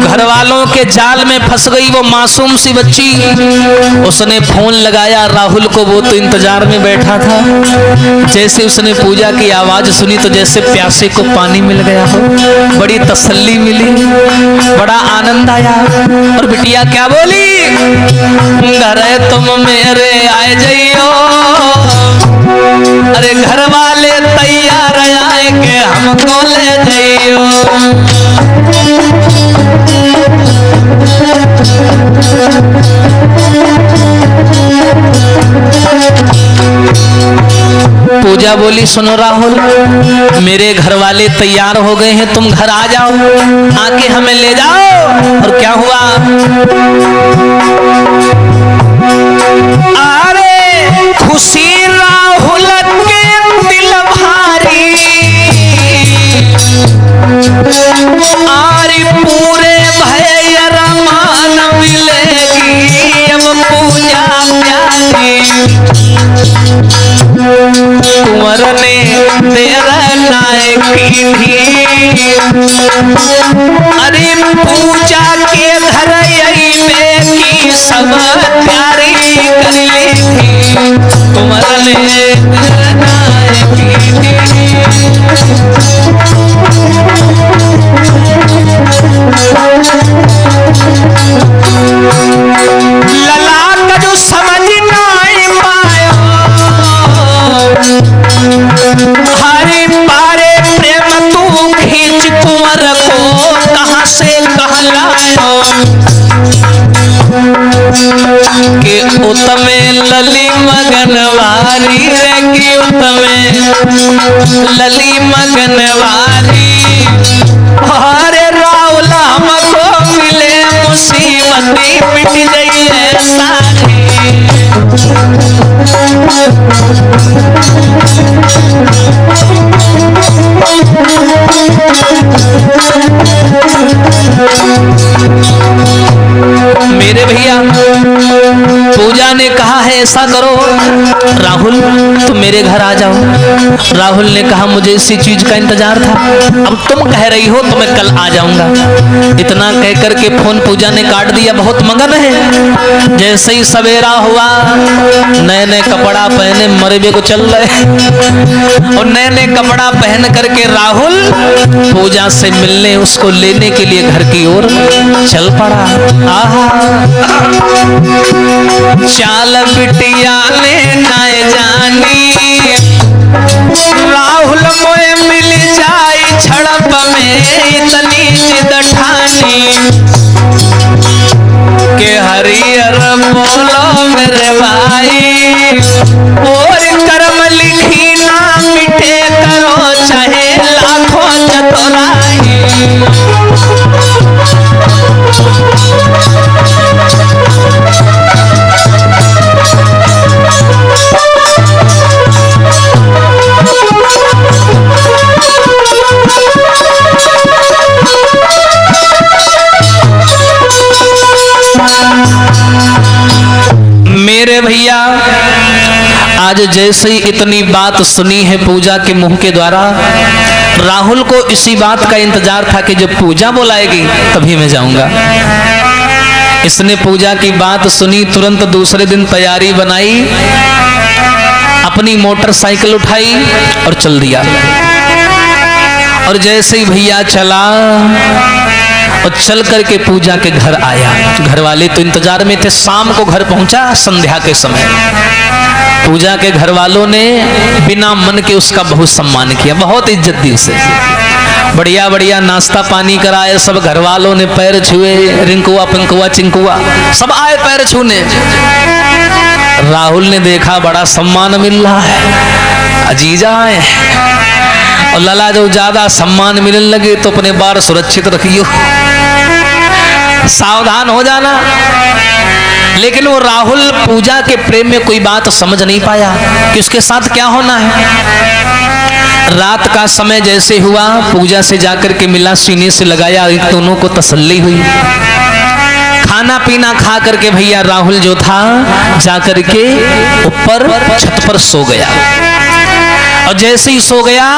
घर वालों के जाल में फंस गई वो मासूम सी बच्ची। उसने फोन लगाया राहुल को, वो तो इंतजार में बैठा था। जैसे उसने पूजा की आवाज सुनी तो जैसे प्यासे को पानी मिल गया हो, बड़ी तसल्ली मिली, बड़ा आनंद आया। और बिटिया क्या बोली, घर तुम मेरे आए जाइयो, अरे घर वाले तैयार आए के हमको ले जाइयो। पूजा बोली सुनो राहुल, मेरे घर वाले तैयार हो गए हैं, तुम घर आ जाओ, आके हमें ले जाओ। और क्या हुआ, अरे खुशी राहुल के दिल भारी, आरी पूरे भय रमान मिलेगी अब पूजा प्यारी। कुंवर ने तेरा नायक की थी, अरे पूजा के घर यही में की सब प्यारी कर ली थी। कुंवर ने तेरा नायक की थी, लला का जो समझ ना पायो, हरे पारे प्रेम तू खींच कुंवर को कहां से कहलायो, कि उत्तमे लली मगनवारी रे, कि उत्तमे लली मगनवारी। हरे राहुल हमको मिले मुसीबती मिट गई है सारी। मेरे भैया पूजा ने कहा है ऐसा करो राहुल तुम मेरे घर आ जाओ। राहुल ने कहा मुझे इसी चीज का इंतजार था, अब तुम कह रही हो तो मैं कल आ जाऊंगा। इतना कह करके फोन पूजा ने काट दिया, बहुत मगन है। जैसे ही सवेरा हुआ नए नए कपड़ा पहने मरबे को चल रहे, और नए नए कपड़ा पहन करके राहुल पूजा से मिलने उसको लेने के लिए घर की ओर चल पड़ा। आहा चाल बिटिया ने नाय जानी, राहुल मोए मिल जाई छड़प में इतनी जिद ठानी, के हरियर बोलो मेरे भाई, और कर्म लिखी ना मिटे करो चाहे लाखों चतुराई। मेरे भैया आज जैसे ही इतनी बात सुनी है पूजा के मुंह के द्वारा, राहुल को इसी बात का इंतजार था कि जब पूजा बुलाएगी तभी मैं जाऊंगा। इसने पूजा की बात सुनी, तुरंत दूसरे दिन तैयारी बनाई, अपनी मोटरसाइकिल उठाई और चल दिया। और जैसे ही भैया चला और चल करके पूजा के घर आया, घर वाले तो इंतजार में थे। शाम को घर पहुंचा, संध्या के समय। पूजा के घर वालों ने बिना मन के उसका बहुत सम्मान किया, बहुत इज्जत दी उसे। बढ़िया बढ़िया नाश्ता पानी कराए, सब घर वालों ने पैर छुए, रिंकुआ पिंकुआ चिंकुआ सब आए पैर छूने। राहुल ने देखा बड़ा सम्मान मिल रहा है, अजीजा आए। और लला जो ज्यादा सम्मान मिलने लगे तो अपने बार सुरक्षित रखियो, सावधान हो जाना। लेकिन वो राहुल पूजा के प्रेम में कोई बात समझ नहीं पाया कि उसके साथ क्या होना है। रात का समय जैसे हुआ, पूजा से जाकर के मिला, सीने से लगाया, दोनों को तसल्ली हुई। खाना पीना खा करके भैया राहुल जो था जाकर के ऊपर छत पर सो गया। और जैसे ही सो गया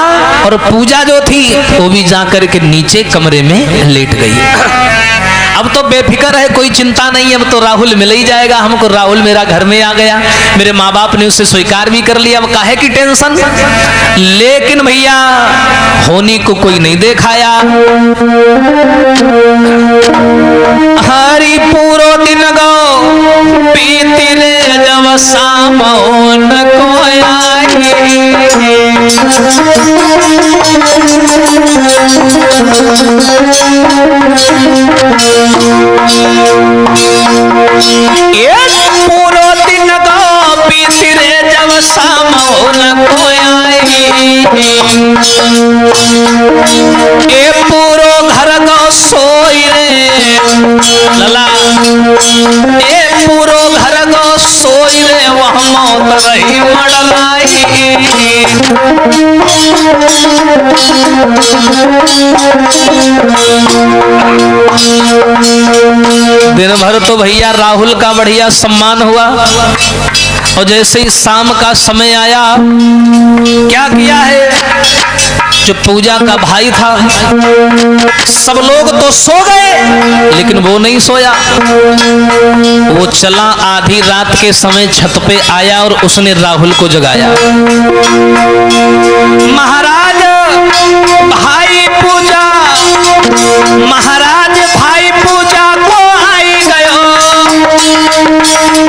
और पूजा जो थी वो भी जाकर के नीचे कमरे में लेट गई। अब तो बेफिक्र है, कोई चिंता नहीं, अब तो राहुल मिल ही जाएगा हमको। राहुल मेरा घर में आ गया, मेरे माँ बाप ने उसे स्वीकार भी कर लिया, अब काहे की टेंशन। लेकिन भैया होनी को कोई नहीं देखाया। हरी पूरो दिन गो पीती रे जब शाम न कोई पूरो दिन गो पीती रे जब शाम न कोई ए पूरो घर गो सोई रे लला, ए पूरो घर गो सोई रे वह मौत रही मड़लाई। दिन भर तो भैया राहुल का बढ़िया सम्मान हुआ। और जैसे ही शाम का समय आया, क्या किया है, जो पूजा का भाई था, सब लोग तो सो गए लेकिन वो नहीं सोया। वो चला, आधी रात के समय छत पे आया और उसने राहुल को जगाया। महाराज भाई पूजा, महाराज भाई पूजा को आई गयो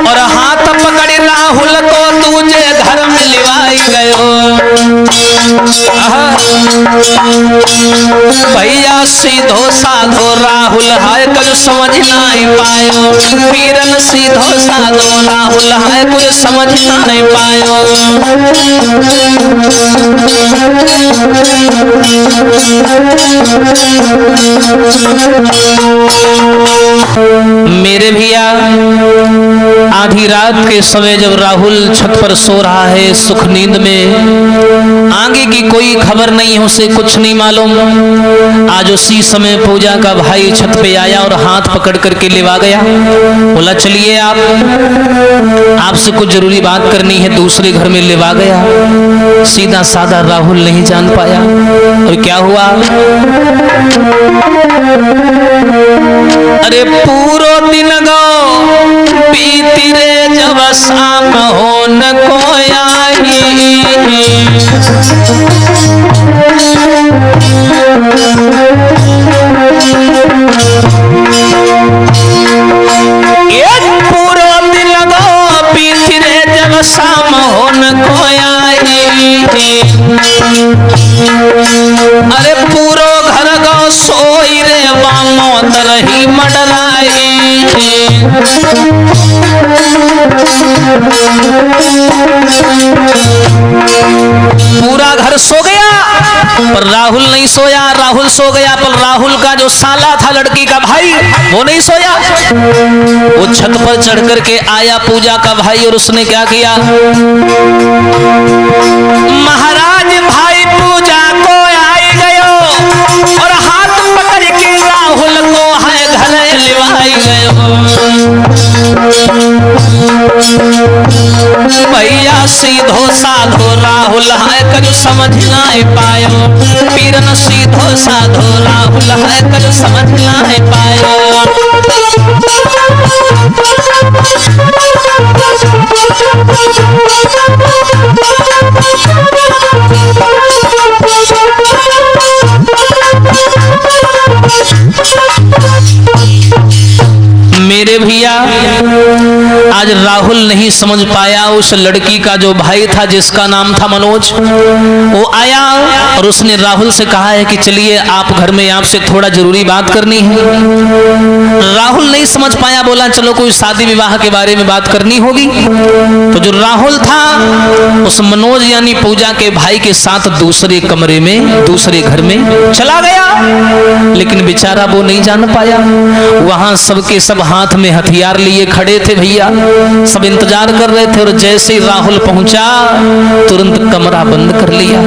और हाथ पकड़ी राहुल को तुझे घर में लिवाई गयो। भैया सीधो साधो राहुल है कुछ समझ नहीं पायो, पीरन सीधो साधो राहुल है कुछ समझ नहीं पायो। मेरे भैया आधी रात के समय जब राहुल छत पर सो रहा है सुख नींद में, आगे की कोई खबर नहीं है, उसे कुछ नहीं मालूम। आज उसी समय पूजा का भाई छत पे आया और हाथ पकड़ करके लेवा गया। बोला चलिए आपसे कुछ जरूरी बात करनी है, दूसरे घर में लेवा गया। सीधा साधा राहुल नहीं जान पाया। और क्या हुआ, अरे पूरो दिन गो पीती रे जब शाम हो न कोई आई। एक पूरो दिन गो पीती रे जब शाम हो न कोई आई। अरे पूरो घर गो सोई रे वामो तरही मडराई। पूरा घर सो गया पर राहुल नहीं सोया। राहुल सो गया पर राहुल का जो साला था, लड़की का भाई, वो नहीं सोया। वो छत पर चढ़ करके आया पूजा का भाई और उसने क्या किया, महाराज भाई पूजा को आई गयो और हाथ पकड़ के राहुल को है घर लिवाई गयो। भैया सीधो साधो राहुल है कल समझ ना पायो, पीरन सीधो साधो राहुल है कल समझ ना पायो। मेरे भैया आज राहुल नहीं समझ पाया उस लड़की का जो भाई था जिसका नाम था मनोज, वो आया और उसने राहुल से कहा है कि चलिए आप घर में आपसे थोड़ा जरूरी बात करनी है। राहुल नहीं समझ पाया, बोला चलो कोई शादी विवाह के बारे में बात करनी होगी। तो जो राहुल था उस मनोज यानी पूजा के भाई के साथ दूसरे कमरे में दूसरे घर में चला गया, लेकिन बेचारा वो नहीं जान पाया। वहां सबके सब हाथ में हथियार लिए खड़े थे भैया, सब इंतजार कर रहे थे। और जैसे ही राहुल पहुंचा तुरंत कमरा बंद कर लिया,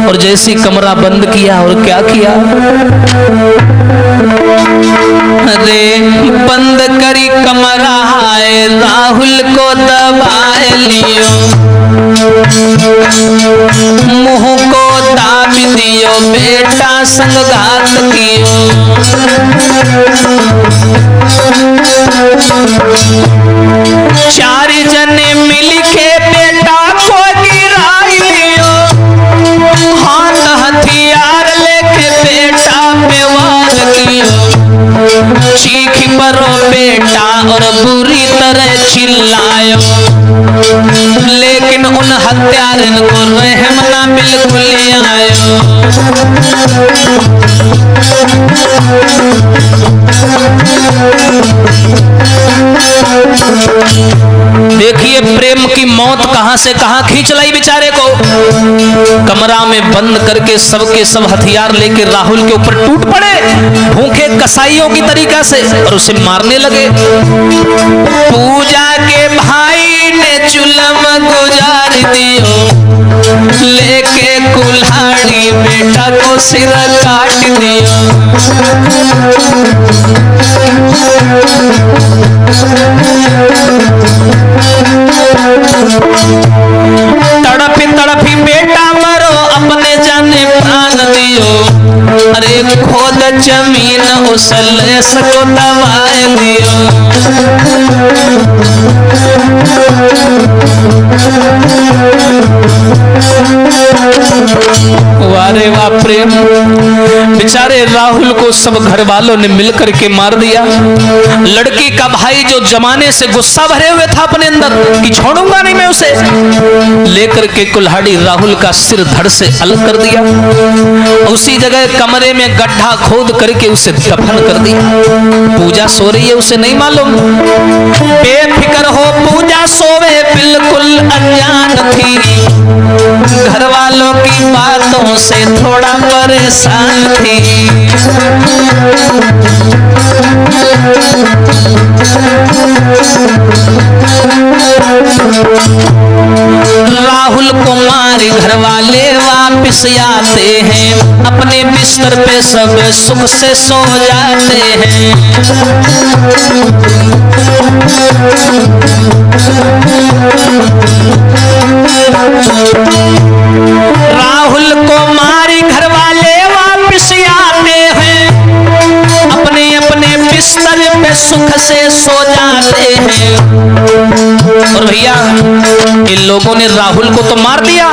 और जैसे ही कमरा बंद किया और क्या किया, अरे बंद करी कमरा है राहुल को दबाए लियो, मुंह को दाब दियो बेटा संग घात कियो। चार जने मिल के बेटा को गिराई लियो, हाथ हथियार लेके बेटा पे वार कियो। चीख परो बेटा और बुरी तरह चिल्लायो, लेकिन उन हत्यारन को रहम ना बिल्कुल आयो। देखिए प्रेम की मौत कहां से कहां खींच लाई बेचारे को। कमरा में बंद करके सबके सब हथियार लेके राहुल के ऊपर टूट पड़े भूखे कसाईयों की तरीका से और उसे मारने लगे। पूजा के भाई ने चुलम गुजार दियो, लेके कुल्हाड़ी बेटा को सिर काट दियो। तड़पी तड़पी बेटा मरो अपने जाने प्राण दियो, अरे खोद जमीन उस लेस को दबाए दियो। वारे वाह प्रेम, बेचारे राहुल को सब घर वालों ने मिलकर के मार दिया। लड़की का भाई जो जमाने से गुस्सा भरे हुए था अपने अंदर कि छोड़ूंगा नहीं मैं उसे, लेकर के कुल्हाड़ी राहुल का सिर धड़ से अलग कर दिया। उसी जगह कमरे में गड्ढा खोद करके उसे दफन कर दिया। पूजा सो रही है, उसे नहीं मालूम। बेफिक्र हो पूजा सोवे बिल्कुल अनजान थी, घर वालों की बातों से थोड़ा परेशान थी। राहुल को मारे घर वाले वापिस आते हैं, अपने बिस्तर पे सब सुख से सो जाते हैं। राहुल को मारी घर वाले वापिस आते हैं, अपने अपने बिस्तर पे सुख से सो जाते हैं। और भैया इन लोगों ने राहुल को तो मार दिया,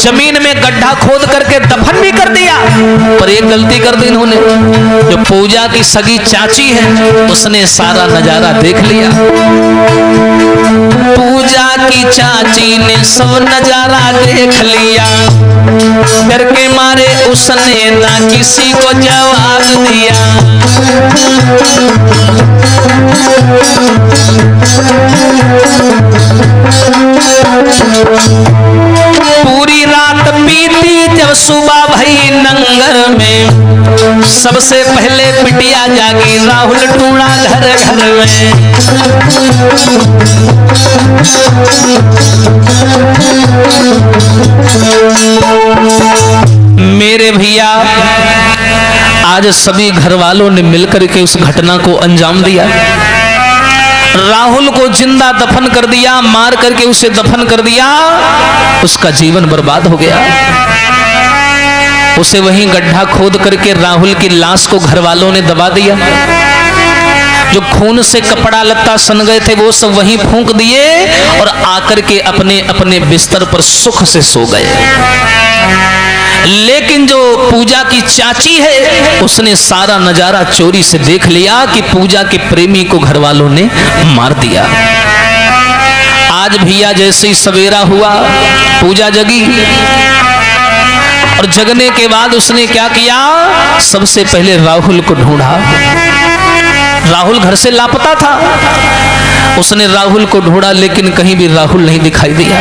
जमीन में गड्ढा खोद करके दफन भी कर दिया, पर एक गलती कर दी इन्होंने। जो पूजा की सगी चाची है उसने सारा नजारा देख लिया। पूजा की चाची ने सब नजारा देख लिया, डर के मारे उसने ना किसी को जवाब दिया। पूरी रात बीती, जब सुबह भई नंगर में सबसे पहले बिटिया जागी, राहुल टूड़ा घर घर में। मेरे भैया आज सभी घर वालों ने मिलकर के उस घटना को अंजाम दिया। राहुल को जिंदा दफन कर दिया, मार करके उसे दफन कर दिया। उसका जीवन बर्बाद हो गया। उसे वहीं गड्ढा खोद करके राहुल की लाश को घर वालों ने दबा दिया। जो खून से कपड़ा लत्ता सन गए थे वो सब वहीं फूंक दिए और आकर के अपने अपने बिस्तर पर सुख से सो गए। लेकिन जो पूजा की चाची है उसने सारा नजारा चोरी से देख लिया कि पूजा के प्रेमी को घर वालों ने मार दिया। आज भैया जैसे ही सवेरा हुआ, पूजा जगी और जगने के बाद उसने क्या किया, सबसे पहले राहुल को ढूंढा। राहुल घर से लापता था। उसने राहुल को ढूंढा लेकिन कहीं भी राहुल नहीं दिखाई दिया।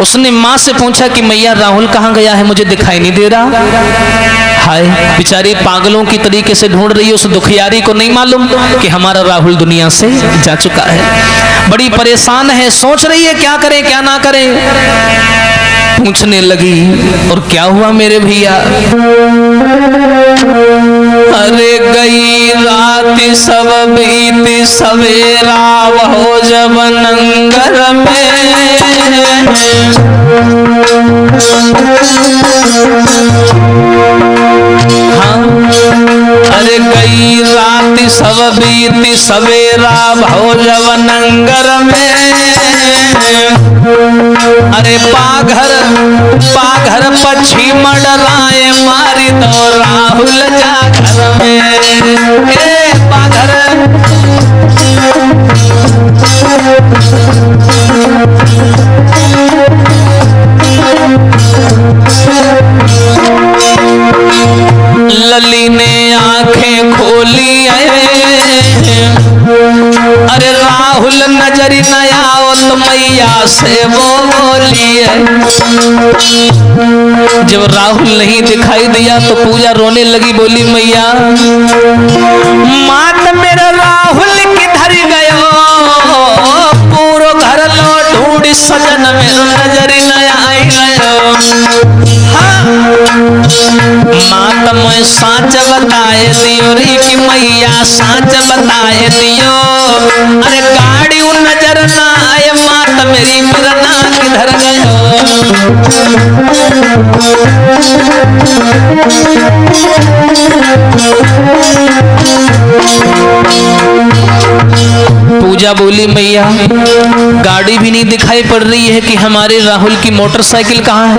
उसने माँ से पूछा कि मैया राहुल कहाँ गया है, मुझे दिखाई नहीं दे रहा। हाय, बेचारी पागलों की तरीके से ढूंढ रही है। उस दुखियारी को नहीं मालूम कि हमारा राहुल दुनिया से जा चुका है। बड़ी परेशान है, सोच रही है क्या करे क्या ना करे। पूछने लगी और क्या हुआ मेरे भैया। अरे गई रात सब बीती सवेरा हो जब नंगर में। हाँ, अरे गई रात सब बीती सवेरा हो जब नंगर में। अरे पाघर पक्षी मंडराए मारी तो राहुल जागर में। ए पाघर लली ने आंखें खोली। अरे राहुल नजरी नया तो मैया से बोली। जब राहुल नहीं दिखाई दिया तो पूजा रोने लगी, बोली मैया मात मेरा राहुल किधर गयो, पूरो घर लो ढूंढ सजन मेरा नजरी नया आई गयो। हाँ, मात मैं साँच बताए दियो रे कि मैया साँच बताए दियो। अरे गाड़ी नजर ना आए मात मेरी मिरना किधर गयो। पूजा बोली मैया गाड़ी भी नहीं दिखाई पड़ रही है कि हमारे राहुल की मोटरसाइकिल कहाँ है,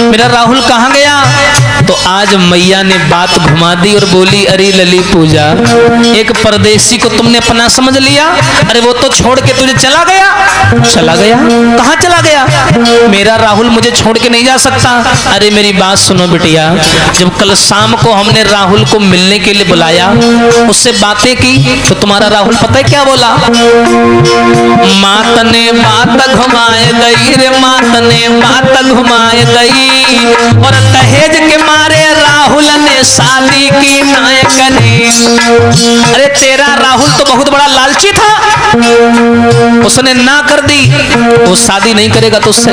मेरा राहुल कहाँ गया। तो आज मैया ने बात घुमा दी और बोली अरे लली पूजा, एक परदेसी को तुमने अपना समझ लिया। अरे वो तो छोड़ के तुझे चला गया। चला गया? कहाँ चला गया? मेरा राहुल मुझे छोड़ के नहीं जा सकता। अरे मेरी बात सुनो बिटिया, जब कल शाम को हमने राहुल को मिलने के लिए बुलाया, उससे बातें की तो तुम्हारा राहुल पता है क्या बोला? मात ने बात घुमाए गई रे, मात ने बात घुमाए गई और दहेज के मारे राहुल ने शादी की नायक ने। अरे तेरा राहुल तो बहुत बड़ा लालची था, उसने ना कर दी, वो शादी नहीं करेगा तुझसे।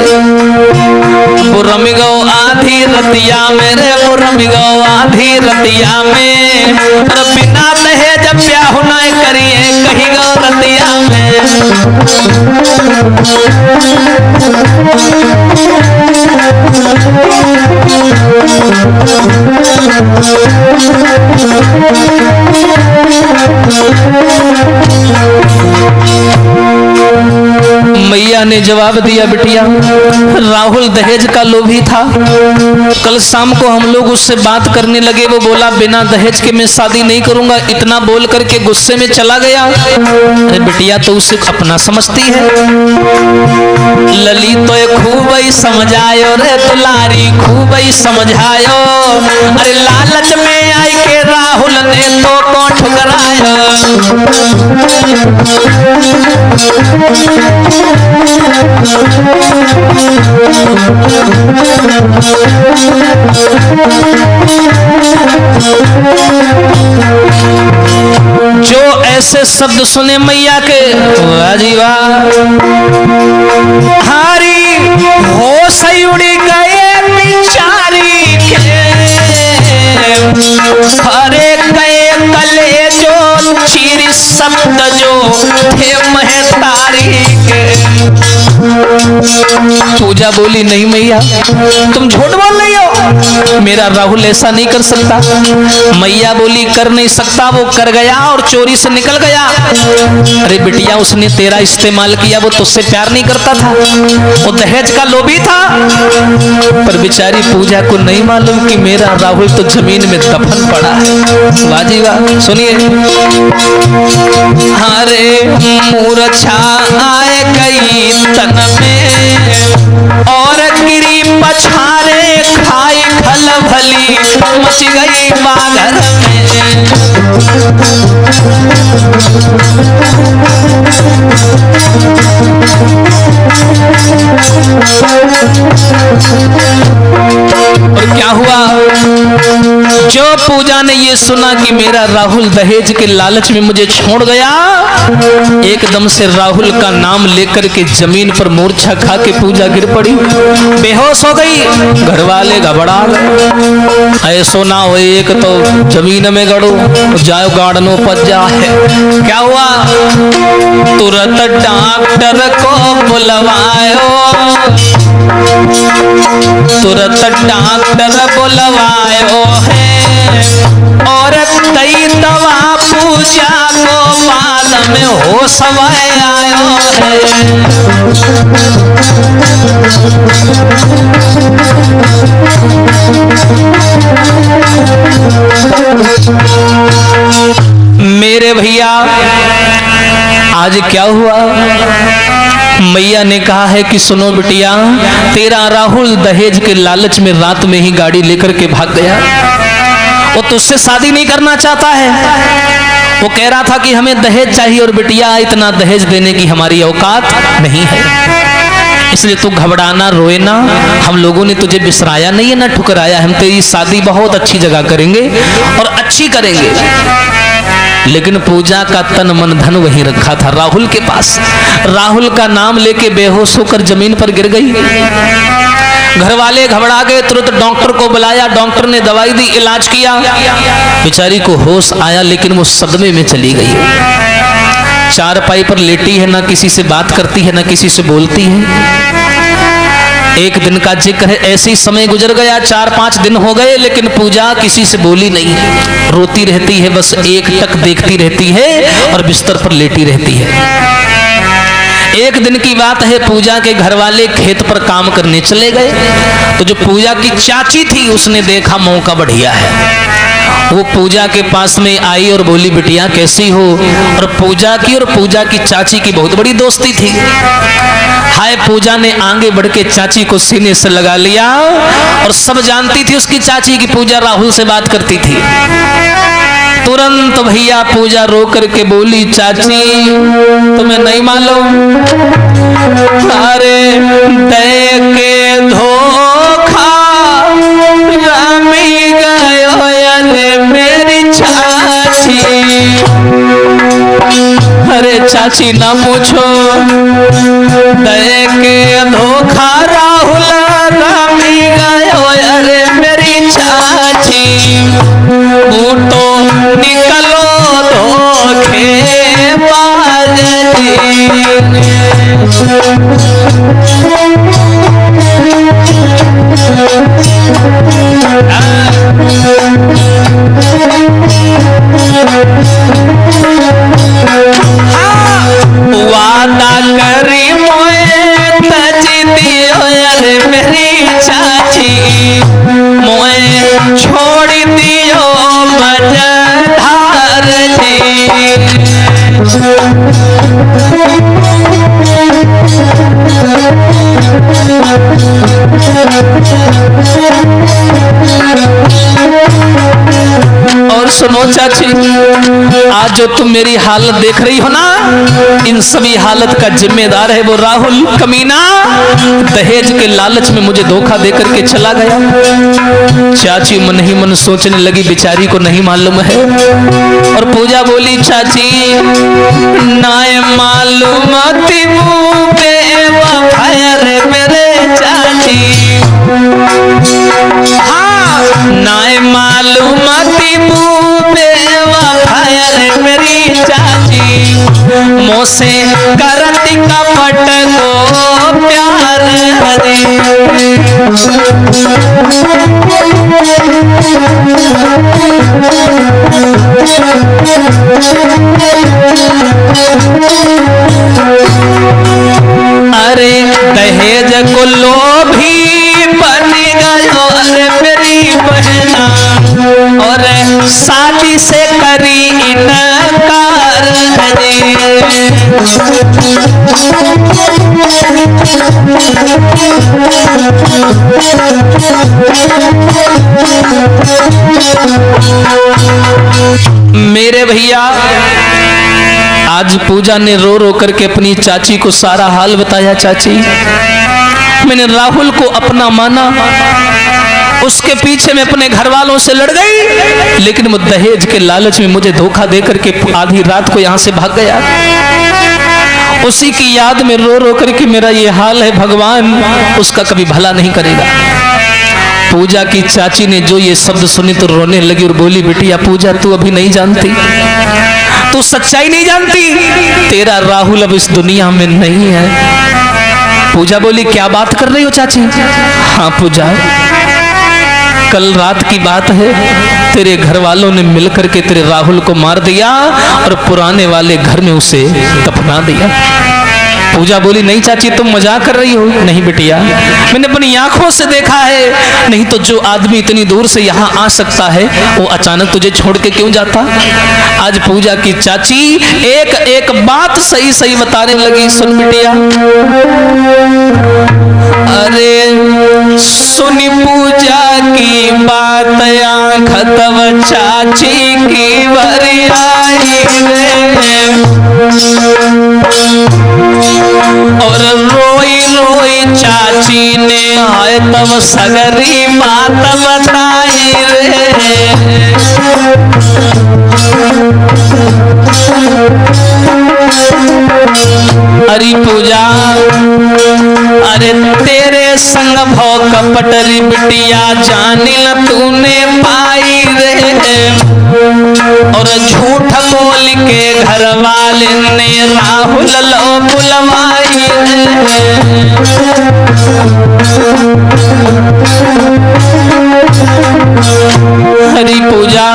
वो रमी गो आधी रतिया में रे, वो रमी गो आधी रतिया में, और बिना दहेज ब्याह ना करिए कहीं गो रतिया में। मैया ने जवाब दिया बिटिया राहुल दहेज का लोभी था। कल शाम को हम लोग उससे बात करने लगे, वो बोला बिना दहेज के मैं शादी नहीं करूंगा। इतना बोल करके गुस्से में चला गया। अरे बिटिया तो उसे अपना समझती है। लली तो खूब ही समझायो रे दुलारी, खूब ही समझायो। अरे लालच में आई के राहुल ने तो को ठुकरायो। जो ऐसे शब्द सुने मैया के, वाह जी वाह, हारी होश उड़ गए बिचारी के। पूजा बोली नहीं मैया तुम झूठ बोल रही हो, मेरा राहुल ऐसा नहीं कर सकता। मैया बोली कर नहीं सकता, वो कर गया और चोरी से निकल गया। अरे बिटिया उसने तेरा इस्तेमाल किया, वो तुझसे प्यार नहीं करता था, वो दहेज का लोभी था। पर बेचारी पूजा को नहीं मालूम कि मेरा राहुल तो जमीन में दफन पड़ा है। वाजी वाह, सुनिए। अरे मूर्छा आए गई तन में और गिरी पछारे खाई खल भली मच गई बागर में। और क्या हुआ, जो पूजा ने ये सुना कि मेरा राहुल दहेज के लालच में मुझे छोड़ गया, एकदम से राहुल का नाम लेकर के जमीन पर मूर्छा खा के पूजा गिर पड़ी, बेहोश हो गई। घर वाले घबरा गए, ऐसो ना हो एक तो जमीन में गड़ो जाओ गाड़नो पच जाए। क्या हुआ, तुरंत डॉक्टर को बुलवायो, तुरंत डॉक्टर बुलवायो है और कई दवा पूजा को बाद में हो समय आयो है। मेरे भैया आज क्या हुआ, मैया ने कहा है कि सुनो बिटिया, तेरा राहुल दहेज के लालच में रात में ही गाड़ी लेकर के भाग गया। वो तुझसे शादी नहीं करना चाहता है, वो कह रहा था कि हमें दहेज चाहिए और बिटिया इतना दहेज देने की हमारी औकात नहीं है, इसलिए तू घबराना रोए ना, हम लोगों ने तुझे बिसराया नहीं है ना ठुकराया, हम तेरी शादी बहुत अच्छी जगह करेंगे और अच्छी करेंगे। लेकिन पूजा का तन मन धन वहीं रखा था राहुल के पास। राहुल का नाम लेके बेहोश होकर जमीन पर गिर गई। घर वाले घबरा गए, तुरंत डॉक्टर को बुलाया, डॉक्टर ने दवाई दी, इलाज किया, बेचारी को होश आया लेकिन वो सदमे में चली गई। चारपाई पर लेटी है, ना किसी से बात करती है, ना किसी से बोलती है। एक दिन का जिक्र है, ऐसे ही समय गुजर गया, 4-5 दिन हो गए लेकिन पूजा किसी से बोली नहीं, रोती रहती है, बस एक टक देखती रहती है और बिस्तर पर लेटी रहती है। एक दिन की बात है, पूजा के घर वाले खेत पर काम करने चले गए, तो जो पूजा की चाची थी उसने देखा मौका बढ़िया है, वो पूजा के पास में आई और बोली बिटिया कैसी हो। और पूजा की चाची की बहुत बड़ी दोस्ती थी। हाय, पूजा ने आगे बढ़ के चाची को सीने से लगा लिया और सब जानती थी उसकी चाची की पूजा राहुल से बात करती थी। तुरंत भैया पूजा रो करके बोली चाची तुम्हें नहीं मालूम, अरे दे के धोखा रामी गयो अरे मेरी चाची। अरे चाची ना पूछो, दे के धोखा राहुल रामी गयो अरे मेरी चाची। बूटो निकलो धोखे बाज वादा करी मोए तजी दियो अरे मेरी चाची, मोए छोड़ दियो मझधार जी। और सुनो चाची, आज जो तुम मेरी हालत देख रही हो ना, इन सभी हालत का जिम्मेदार है वो राहुल कमीना, दहेज के लालच में मुझे धोखा देकर के चला गया। चाची मन ही मन सोचने लगी बेचारी को नहीं मालूम है। और पूजा बोली चाची नाय मालूम थी मेरे चाची, हाँ नाय मालूम थी मेरी चाची, मोसे करती कपट को प्यार हरे। अरे दहेज को लोभी बन गयो अरे मेरी बहना, और शादी से करी इनकार मेरे भैया। आज पूजा ने रो रो करके अपनी चाची को सारा हाल बताया। चाची, मैंने राहुल को अपना माना, उसके पीछे मैं अपने घर वालों से लड़ गई, लेकिन वो दहेज के लालच में मुझे धोखा दे करके आधी रात को यहाँ से भाग गया। उसी की याद में रो रो करके मेरा ये हाल है। भगवान उसका कभी भला नहीं करेगा। पूजा की चाची ने जो ये शब्द सुनी तो रोने लगी और बोली, बिटिया पूजा, तू अभी नहीं जानती, तू सच्चाई नहीं जानती, तेरा राहुल अब इस दुनिया में नहीं है। पूजा बोली, क्या बात कर रही हो चाची? हाँ पूजा, कल रात की बात है, तेरे घर वालों ने मिलकर के तेरे राहुल को मार दिया और पुराने वाले घर में उसे दफना दिया। पूजा बोली, नहीं चाची तुम मजाक कर रही हो। नहीं बिटिया, मैंने अपनी आंखों से देखा है। नहीं तो जो आदमी इतनी दूर से यहाँ आ सकता है वो अचानक तुझे छोड़ के क्यों जाता? आज पूजा की चाची एक एक बात सही सही बताने लगी। सुन बिटिया, अरे सुनी पूजा की बात, आँख तब चाची की भरी आई और रोई रोई चाची ने आए तब सगरी बात बताई रे। हरी पूजा, अरे तेरे संग भव कपटरी बिटिया जानिल तूने पाई रे, और झूठ बोल के घर वाले ने राहुल लो बुलवाई हरी पूजा,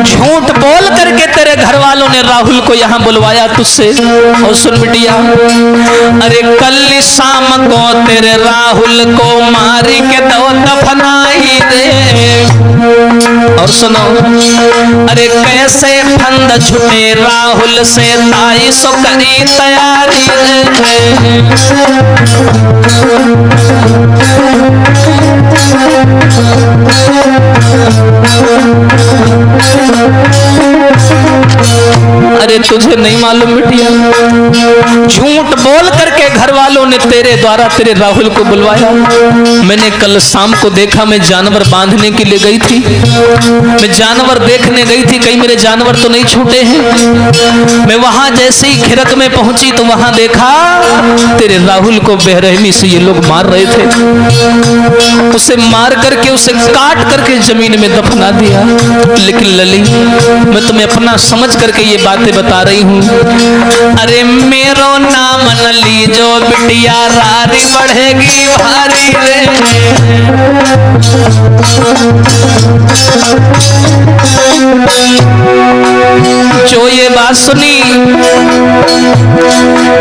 झूठ बोल करके तेरे घर वालों ने राहुल को यहाँ बुलवाया तुझसे। और सुन बिटिया, अरे कल शाम को तेरे राहुल को मारी के दो दफनाई दे। और सुनो, अरे कैसे फंद छुटे राहुल से ताई सो करी तैयारी अरे तुझे नहीं मालूम बिटिया, झूठ बोल करके घर वालों ने तेरे द्वारा तेरे राहुल को बुलवाया। मैंने कल शाम को देखा, मैं जानवर बांधने के लिए गई थी, मैं जानवर देखने गई थी, कहीं मेरे जानवर तो नहीं छूटे हैं। मैं वहां जैसे ही खिरक में पहुंची तो वहां देखा तेरे राहुल को बेरहमी से ये लोग मार रहे थे। उसे मार करके, उसे काट करके जमीन में दफना दिया। लेकिन लली, मैं तुम्हें अपना समझ करके ये बातें बता रही हूँ। अरे मेरो नाम न लीजो बिटिया, रारी बढ़ेगी भारी रे। जो ये बात सुनी,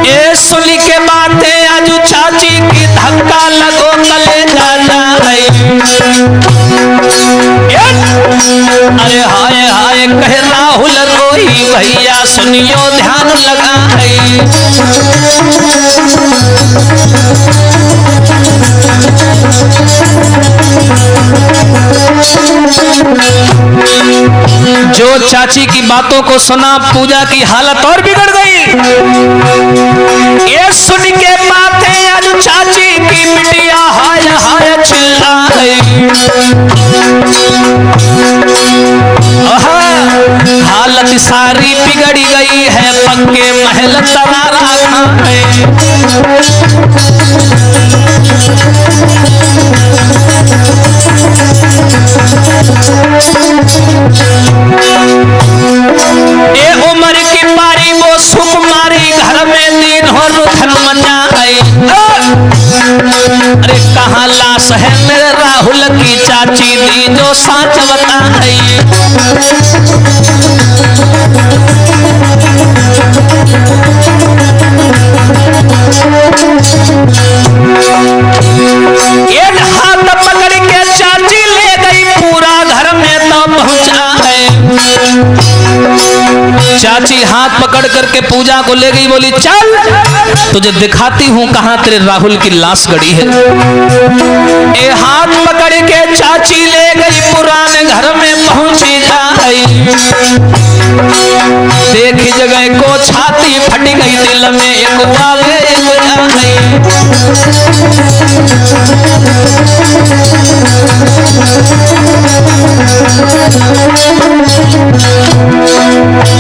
ये सुनी के बातें आज चाची की धक्का लगो कलेजा जाए। अरे हाय हाय कह राहुल रोई भैया, सुनियो ध्यान लगाई। जो चाची की बातों को सुना, पूजा की हालत और बिगड़ गई। ये सुन के बातें आज चाची की बिटिया हाय हाय चिल्लाई। हालत सारी बिगड़ी गई है, पक्के महल तबारा खाए। ए उम्र की पारी वो सुकुमारी, घर में दिन हो रुथन मचा आई। अरे कहाँ लाश है मेरे राहुल की चाची दी जो साच बताई। एक हाथ पकड़ के चाची ले गई पूरा घर में तो पहुंचा है। चाची हाथ पकड़ करके पूजा को ले गई, बोली चल तुझे दिखाती हूं कहां तेरे राहुल की लाश गड़ी है। ए हाथ पकड़ के चाची ले गई पुराने घर में पहुंची जाई। देखी जगह को छाती फट गई, दिल में एक आवे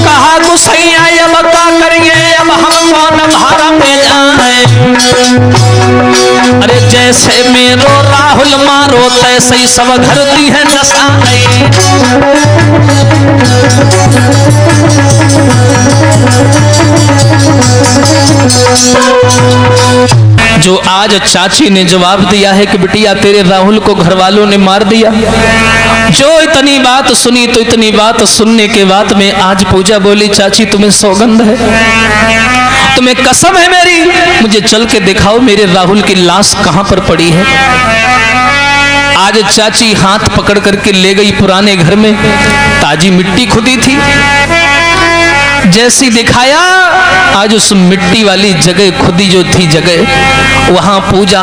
कहा गुसैया अब का करेंगे, अब हम कौन भारा में जाए। अरे जैसे मेरो राहुल मारो तैसे ही सब घर दी है नसाई। जो आज चाची ने जवाब दिया है कि बिटिया तेरे राहुल को घर वालों ने मार दिया। जो इतनी बात सुनी तो इतनी बात सुनने के बाद में आज पूजा बोली चाची तुम्हें सौगंध है, तुम्हें कसम है मेरी, मुझे चल के दिखाओ मेरे राहुल की लाश कहां पर पड़ी है। आज चाची हाथ पकड़ करके ले गई पुराने घर में, ताजी मिट्टी खुदी थी। जैसी दिखाया आज उस मिट्टी वाली जगह खुदी जो थी जगह, वहां पूजा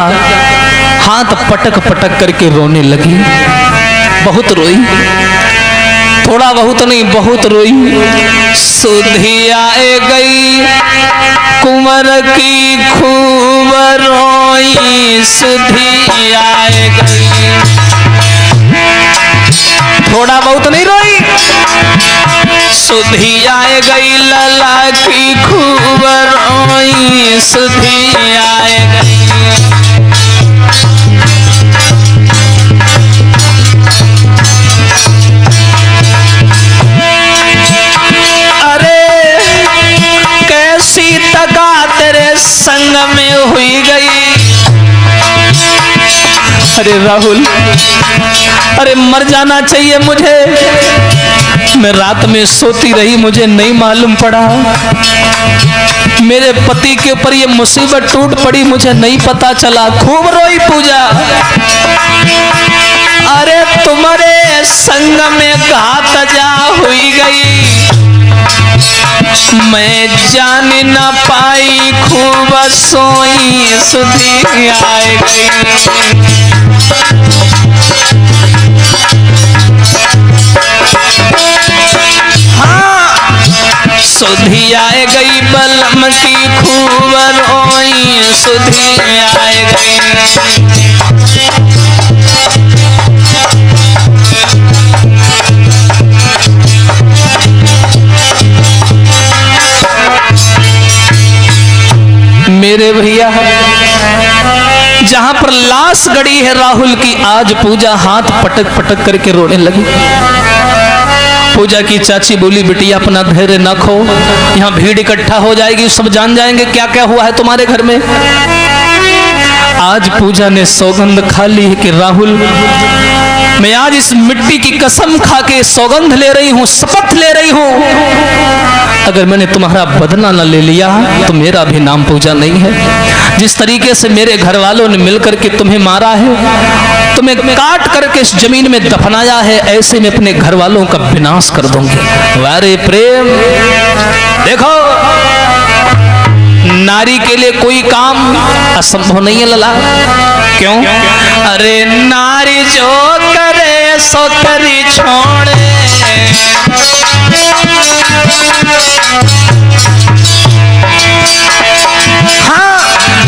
हाथ पटक पटक करके रोने लगी। बहुत रोई, थोड़ा बहुत नहीं बहुत रोई। सुधी आए गई कुंवर की खूब रोई, सुधी आए गई। थोड़ा बहुत नहीं रोई, सुधी आए गई लला की खूब रोई, सुधी आए गई। संग में हुई गई। अरे राहुल, अरे मर जाना चाहिए मुझे, मैं रात में सोती रही मुझे नहीं मालूम पड़ा। मेरे पति के ऊपर ये मुसीबत टूट पड़ी मुझे नहीं पता चला। खूब रोई पूजा। अरे तुम्हारे संग में घात जा हुई गई, मैं जान न पाई खूब सोई, सुधी आए गई। हाँ सुधी आए गई बलम की खूब रोई, सुधी आए गई। मेरे भैया जहां पर लाश गड़ी है राहुल की, आज पूजा हाथ पटक पटक करके रोने लगी। पूजा की चाची बोली बिटिया अपना धैर्य न खो, यहाँ भीड़ इकट्ठा हो जाएगी, सब जान जाएंगे क्या क्या हुआ है तुम्हारे घर में। आज पूजा ने सौगंध खा ली है कि राहुल मैं आज इस मिट्टी की कसम खा के सौगंध ले रही हूँ, शपथ ले रही हूँ, अगर मैंने तुम्हारा बदला न ले लिया तो मेरा भी नाम पूजा नहीं है। जिस तरीके से मेरे घर वालों ने मिलकर के तुम्हें मारा है, तुम्हें काट करके इस जमीन में दफनाया है, ऐसे में अपने घर वालों का विनाश कर दूंगी। वारे प्रेम, देखो नारी के लिए कोई काम असंभव नहीं है लला। क्यों? अरे नारी जो करे सो करी छोड़े, हाँ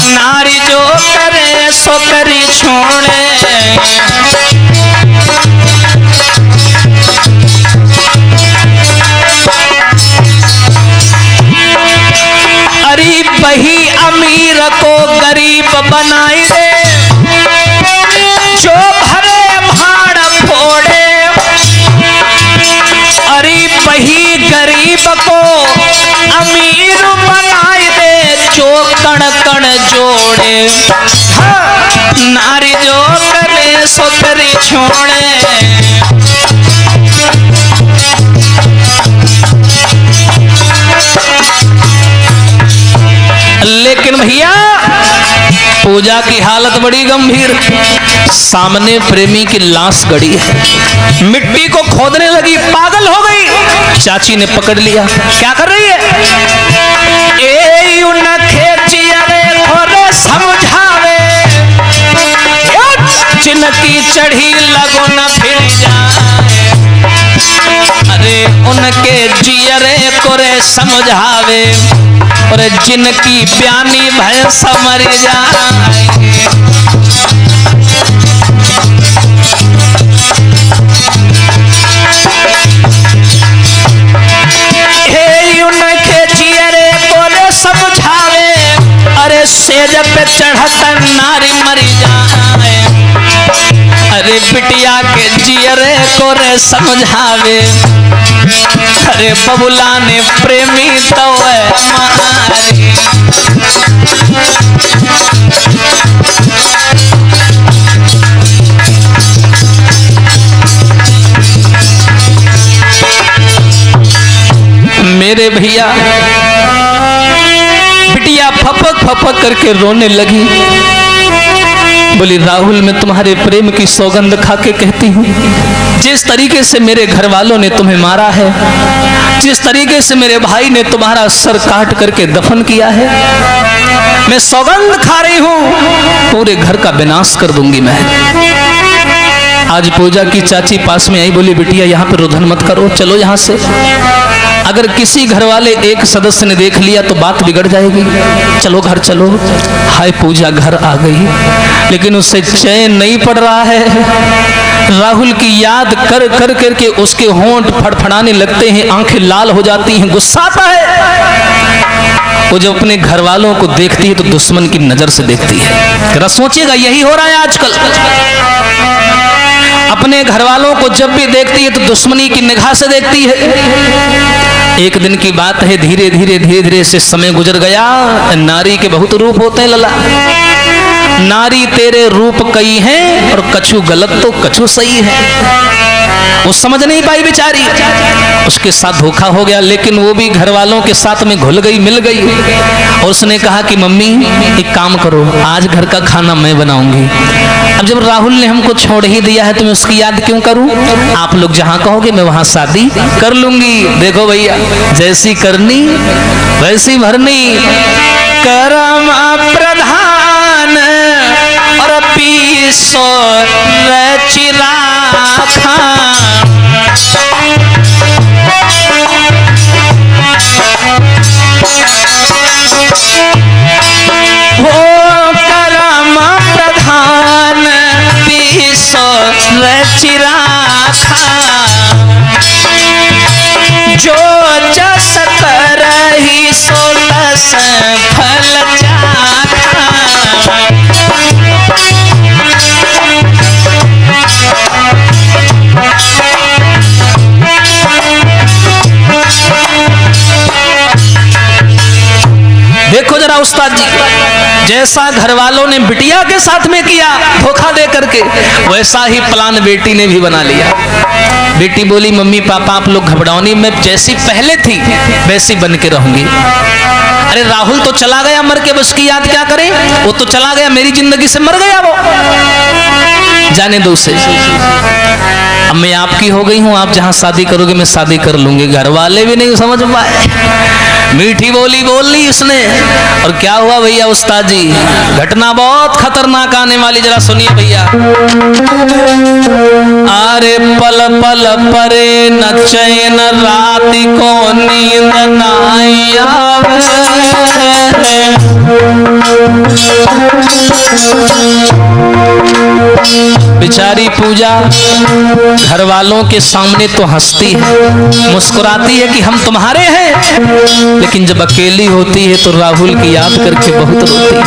नारी जो करे सो करी छोड़े। अरे वही अमीर को गरीब बनाई दे, जो भरे भाड़ फोड़े। अरे वही गरीब को अमीर बनाई दे, जो कण कण जोड़े, नारी जो करे सो करी छोड़े। लेकिन भैया पूजा की हालत बड़ी गंभीर। सामने प्रेमी की लाश गड़ी है, मिट्टी को खोदने लगी, पागल हो गई। चाची ने पकड़ लिया, क्या कर रही है? ए उनके चियरे खोरे समझावे, जिनकी चढ़ी लगो न फिर जाए। अरे उनके जियरे कोरे समझावे, और जिनकी प्यानी भय समर जाए। हे उनके जियरे कोरे समझावे, अरे सेज पे चढ़त नारी मर जाए। अरे बिटिया के जियरे कोरे समझावे, अरे बबुला ने प्रेमी तो मारे। मेरे भैया बिटिया फपक फपक करके रोने लगी, बोली राहुल मैं तुम्हारे प्रेम की सौगंध खा के कहती हूँ, जिस तरीके से मेरे घर वालों ने तुम्हें मारा है, जिस तरीके से मेरे भाई ने तुम्हारा सर काट करके दफन किया है, मैं सौगंध खा रही हूँ पूरे घर का विनाश कर दूंगी मैं। आज पूजा की चाची पास में आई, बोली बिटिया यहाँ पे रुदन मत करो, चलो यहाँ से। अगर किसी घर वाले एक सदस्य ने देख लिया तो बात बिगड़ जाएगी, चलो घर चलो। हाय पूजा घर आ गई, लेकिन उसे चैन नहीं पड़ रहा है। राहुल की याद कर कर करके उसके होंठ फड़फड़ाने लगते हैं, आंखें लाल हो जाती हैं, गुस्सा आता है। वो जब अपने घर वालों को देखती है तो दुश्मन की नजर से देखती है। जरा सोचिएगा, यही हो रहा है आजकल। अपने घर वालों को जब भी देखती है तो दुश्मनी की निगाह से देखती है। एक दिन की बात है, धीरे धीरे धीरे धीरे से समय गुजर गया। नारी के बहुत रूप होते हैं लला, नारी तेरे रूप कई हैं और कछु गलत तो कछु सही है। वो समझ नहीं पाई बेचारी, उसके साथ धोखा हो गया, लेकिन वो भी घर वालों के साथ में घुल गई, मिल गई। और उसने कहा कि मम्मी एक काम करो, आज घर का खाना मैं बनाऊंगी। अब जब राहुल ने हमको छोड़ ही दिया है तो मैं उसकी याद क्यों करूं? आप लोग जहां कहोगे मैं वहां शादी कर लूंगी। देखो भैया, जैसी करनी वैसी भरनी, करम प्रधान और पीसो चिरा जो जस करही सो तस फल चाखा। देखो जरा उस्ताद जी, जैसा घर वालों ने बिटिया के साथ में किया धोखा दे करके, वैसा ही प्लान बेटी ने भी बना लिया। बेटी बोली मम्मी पापा आप लोग घबराओ नहीं, मैं जैसी पहले थी वैसी बन के रहूंगी। अरे राहुल तो चला गया मर के, बस की याद क्या करें, वो तो चला गया, मेरी जिंदगी से मर गया, वो जाने दो उसे। अब मैं आपकी हो गई हूं, आप जहां शादी करोगे मैं शादी कर लूंगी। घर वाले भी नहीं समझ पाए, मीठी बोली बोल ली उसने। और क्या हुआ भैया उस्ताद जी, घटना बहुत खतरनाक आने वाली, जरा सुनिए भैया। अरे पल पल परे न चैन, रात को नींद न आवे। बेचारी पूजा घर वालों के सामने तो हंसती है, मुस्कुराती है कि हम तुम्हारे हैं, लेकिन जब अकेली होती है तो राहुल की याद करके बहुत रोती है।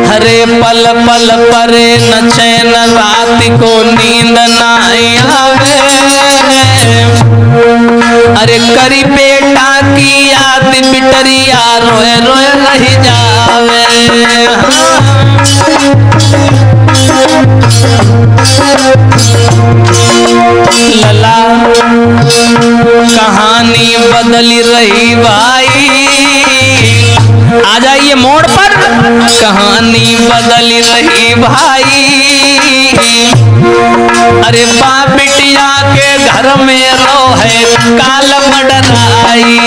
हरे पल पल परे न चैन, रात को नींद न आवे। अरे करी बेटा की याद बिटरिया रोए रोए रह जावे। लला कहानी बदली रही भाई, आ जाइए मोड़ पर। कहानी बदली रही भाई, अरे बाप बिटिया के घर में रो है काल मडराई।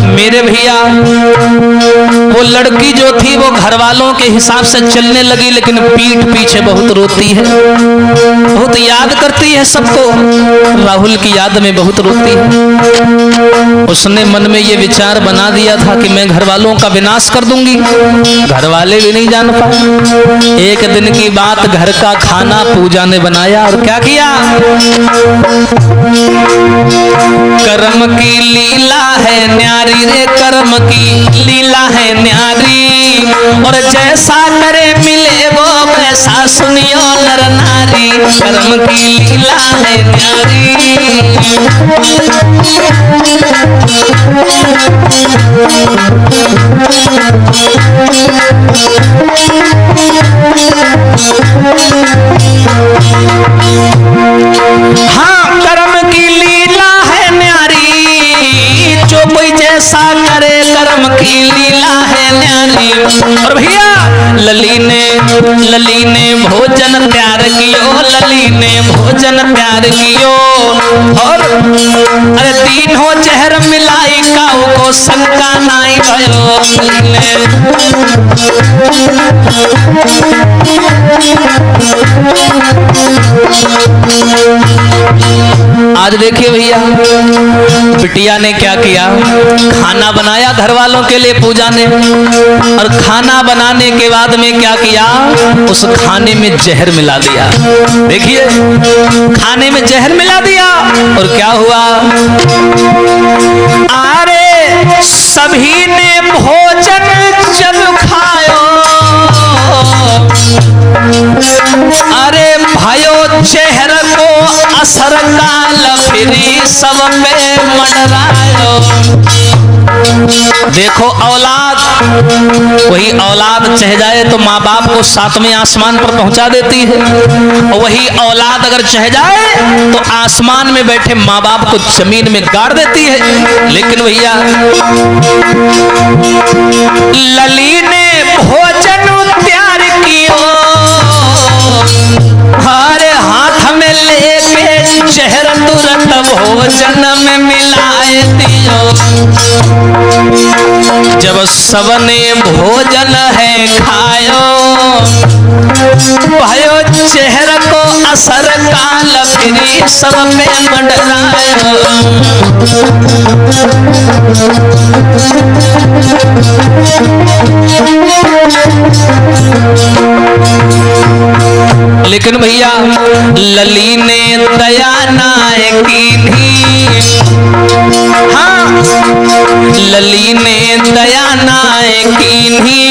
मेरे भैया वो लड़की जो थी वो घर वालों के हिसाब से चलने लगी, लेकिन पीठ पीछे बहुत रोती है, बहुत याद करती है सबको, राहुल की याद में बहुत रोती है। उसने मन में ये विचार बना दिया था कि मैं घर वालों का विनाश कर दूंगी। घर वाले भी नहीं जान पाए। एक दिन की बात, घर का खाना पूजा ने बनाया और क्या किया, कर्म की लीला है न्यारी रे, कर्म की लीला है न्यारी, और जैसा करे मिले वो वैसा सुनियो नर नारी। कर्म की लीला है न्यारी। हाँ, कर्म की लीला है न्यारी, जो कोई जैसा करे कर्म की लीला है न्यारी। और भैया लली ने भोजन प्यार कियो, लली ने भोजन प्यार कियो, और अरे तीनों जहर मिलाई काऊ को शंका नाई भयो। लली ने आज देखिए भैया बिटिया ने क्या किया, खाना बनाया घर वालों के लिए पूजा ने, और खाना बनाने के बाद में क्या किया, उस खाने में जहर मिला दिया। देखिए खाने में जहर मिला दिया और क्या हुआ, अरे सभी ने भोजन जब खायो, अरे भाइयों चेहरे को असर काल फिरी सब पे मंडरायो। देखो औलाद, वही औलाद चह जाए तो माँ बाप को सातवें आसमान पर पहुंचा देती है, और वही औलाद अगर चह जाए तो आसमान में बैठे माँ बाप को जमीन में गाड़ देती है। लेकिन भैया लली ने भोजन तैयार कियो, हरे हाथ में लेके जहर तुरंत भोजन में मिलाए दियो। जब सबने भोजन है खायो, भाइयों चेहरे को असर काल फिरी सब में मंडरायो। लेकिन भैया लली ने दया नाय कीन्ही, हाँ लली ने दया नाय कीन्ही,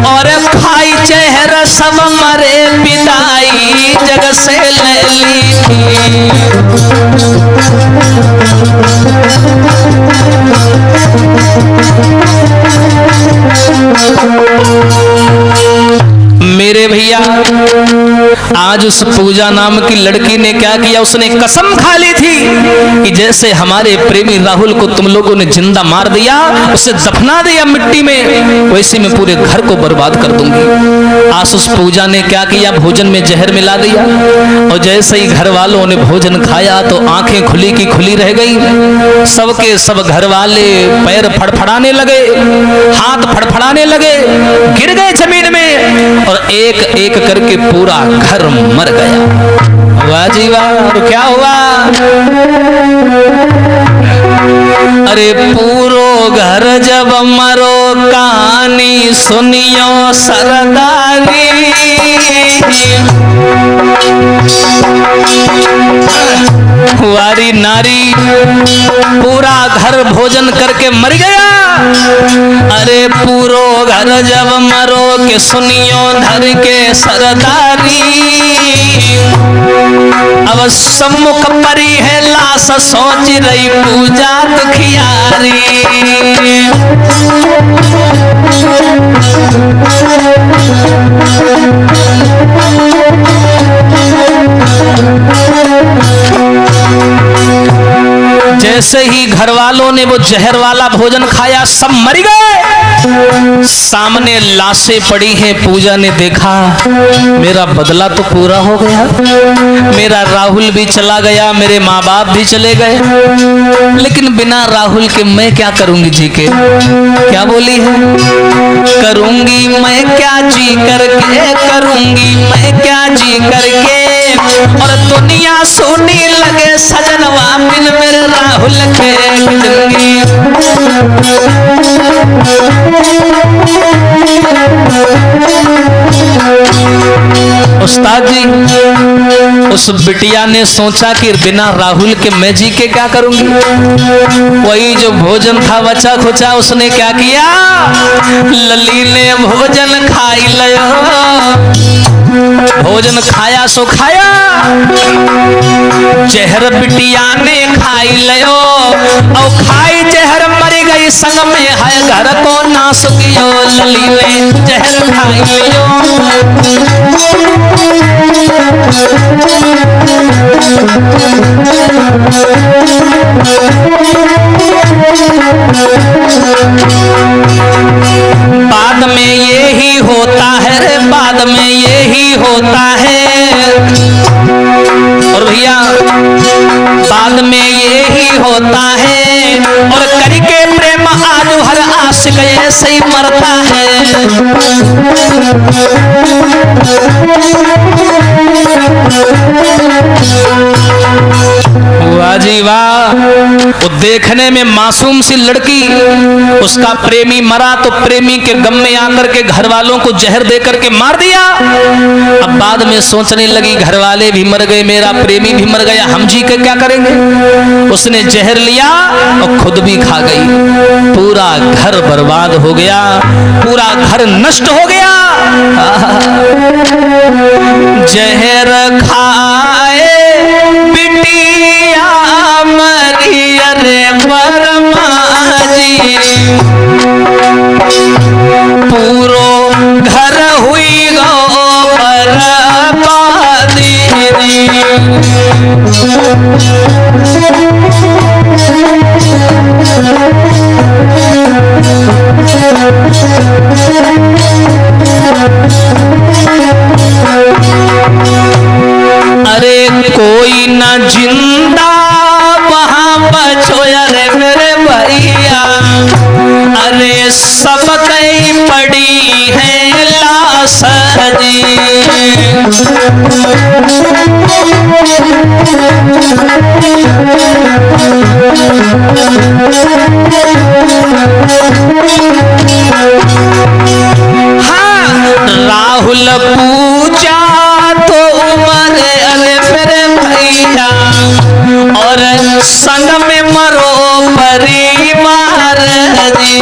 और खाई चेहरा सब मरे विदाई जग से ले ली थी। मेरे भैया आज उस पूजा नाम की लड़की ने क्या किया, उसने कसम खा ली थी कि जैसे हमारे प्रेमी राहुल को तुम लोगों ने जिंदा मार दिया, उसे दफना दिया मिट्टी में, वैसे मैं पूरे घर को बर्बाद कर दूंगी। आज उस पूजा ने क्या किया, भोजन में जहर मिला दिया, और जैसे ही घर वालों ने भोजन खाया तो आंखें खुली की खुली रह गई। सबके सब घर वाले पैर फड़फड़ाने लगे, हाथ फड़फड़ाने लगे, गिर गए जमीन में, और एक एक करके पूरा घर मर गया। वाह जी वाह। और क्या हुआ, अरे पूरो घर जब मरो कहानी सुनियो सरदारी, वाह प्यारी नारी पूरा घर भोजन करके मर गया। अरे पूरो घर जब मरो के सुनियो धर के सरदारी, अब सम्मुख परी है लाश सोच रही पूजा दुखियारी। जैसे ही घर वालों ने वो जहर वाला भोजन खाया सब मर गए। सामने लाशें पड़ी हैं। पूजा ने देखा मेरा बदला तो पूरा हो गया, मेरा राहुल भी चला गया, मेरे माँ बाप भी चले गए, लेकिन बिना राहुल के मैं क्या करूंगी जी के। क्या बोली है? करूंगी मैं क्या जी करके, करूंगी मैं क्या जी करके, और दुनिया सोने लगे सजनवा बिन मेरे राहुल के जिंदगी। उस्ताद जी, उस बिटिया ने सोचा कि बिना राहुल के मैं जी के क्या करूंगी। वही जो भोजन था बचा खुचा उसने क्या किया, लली ने भोजन खाई लियो। भोजन खाया सो खाया, जहर बिटिया ने खाई लियो, और खाई जहर मर गई संग में है घर को नाश कियो। लली ने जहर खाई लियो। बाद में ये ही होता है रे, बाद में ये ही होता है। और भैया बाद में ये ही होता है, और करके प्रेम आज हर आशिक ऐसे ही मरता है। वाह जी वाह। वो देखने में मासूम सी लड़की, उसका प्रेमी मरा तो प्रेमी के गम में आकर के घर वालों को जहर दे करके मार दिया। अब बाद में सोचने लगी घर वाले भी मर गए, मेरा प्रेमी भी मर गया, हम जी के क्या करेंगे। उसने जहर लिया और खुद भी खा गई। पूरा घर बर्बाद हो गया, पूरा घर नष्ट हो गया। जहर खाए बिटिया मरी रे वर्मा जी, पूरो घर हुई गो बर्बादी। अरे कोई न जिंदा वहां बचो अरे मेरे भैया, अरे सब कई पड़ी है लाश जी। हाँ राहुल पूजा तो उमर अरे मेरे भैया, और संग में मरो परिवार जी।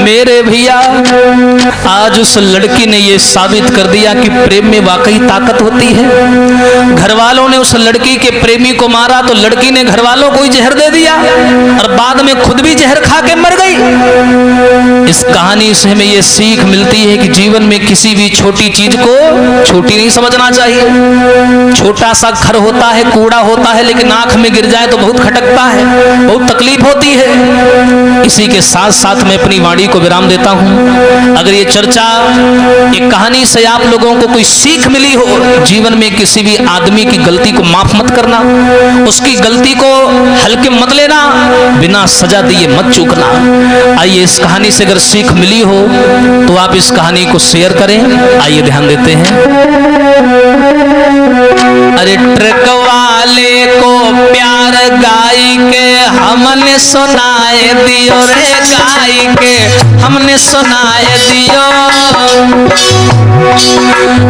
मेरे भैया आज उस लड़की ने ये साबित कर दिया कि प्रेम में वाकई ताकत होती है। घर वालों ने उस लड़की के प्रेमी को मारा तो लड़की ने घर वालों को ही जहर दे दिया और बाद में खुद भी जहर खा के मर गई। इस कहानी से हमें ये सीख मिलती है कि जीवन में किसी भी छोटी चीज को छोटी नहीं समझना चाहिए। छोटा सा घर होता है, कूड़ा होता है, लेकिन आंख में गिर जाए तो बहुत खटकता है, बहुत तकलीफ होती है। इसी के साथ साथ मैं अपनी वाणी को विराम देता हूं। अगर ये चर्चा, ये कहानी से आप लोगों को कोई सीख मिली हो, जीवन में किसी भी आदमी की गलती को माफ मत करना, उसकी गलती को हल्के मत लेना, बिना सजा दिए मत चूकना। आइए इस कहानी से अगर सीख मिली हो तो आप इस कहानी को शेयर करें। आइए ध्यान देते हैं। अरे ट्रक वाले को प्यार गाय के हमने सुनाए दियो रे, गाय के हमने सुनाए दियो।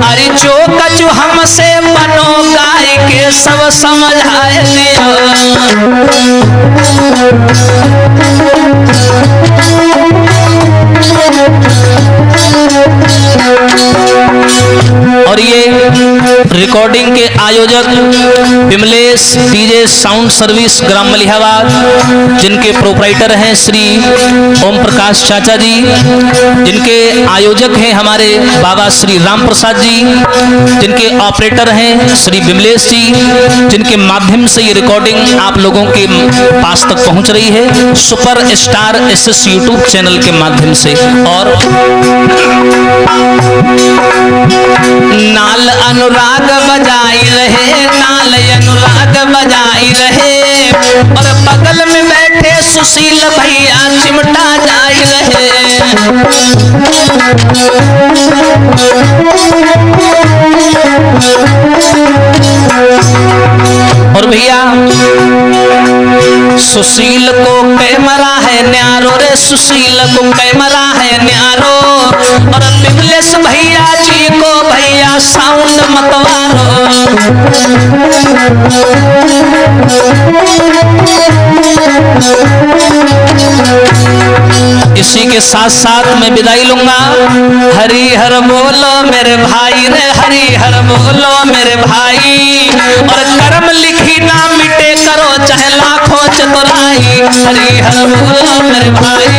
अरे जो कछु हमसे बनो गाय के सब समझाए दियो। और ये रिकॉर्डिंग के आयोजक विमलेश डीजे साउंड सर्विस ग्राम मलिहाबाद, जिनके प्रोपराइटर हैं श्री ओम प्रकाश चाचा जी, जिनके आयोजक हैं हमारे बाबा श्री राम प्रसाद जी, जिनके ऑपरेटर हैं श्री विमलेश जी, जिनके माध्यम से ये रिकॉर्डिंग आप लोगों के पास तक पहुंच रही है super star SS YouTube channel के माध्यम से। और नाल अनुराग बजाई रहे, नाल अनुराग बजाई रहे, और बगल में बैठे सुशील भैया चिमटा जाई रहे। और भैया सुशील को कैमरा है न्यारो रे, सुशील को कैमरा है न्यारो, और विमलेश भैया जी को भैया साउंड मतवारो। इसी के साथ साथ मैं विदाई लूंगा। हरि हर बोलो मेरे भाई रे, हरि हर बोलो मेरे भाई, और कर्म लिखी ना मिटे करो चाहे लाखों चतुराई। हरि हर बोलो मेरे भाई।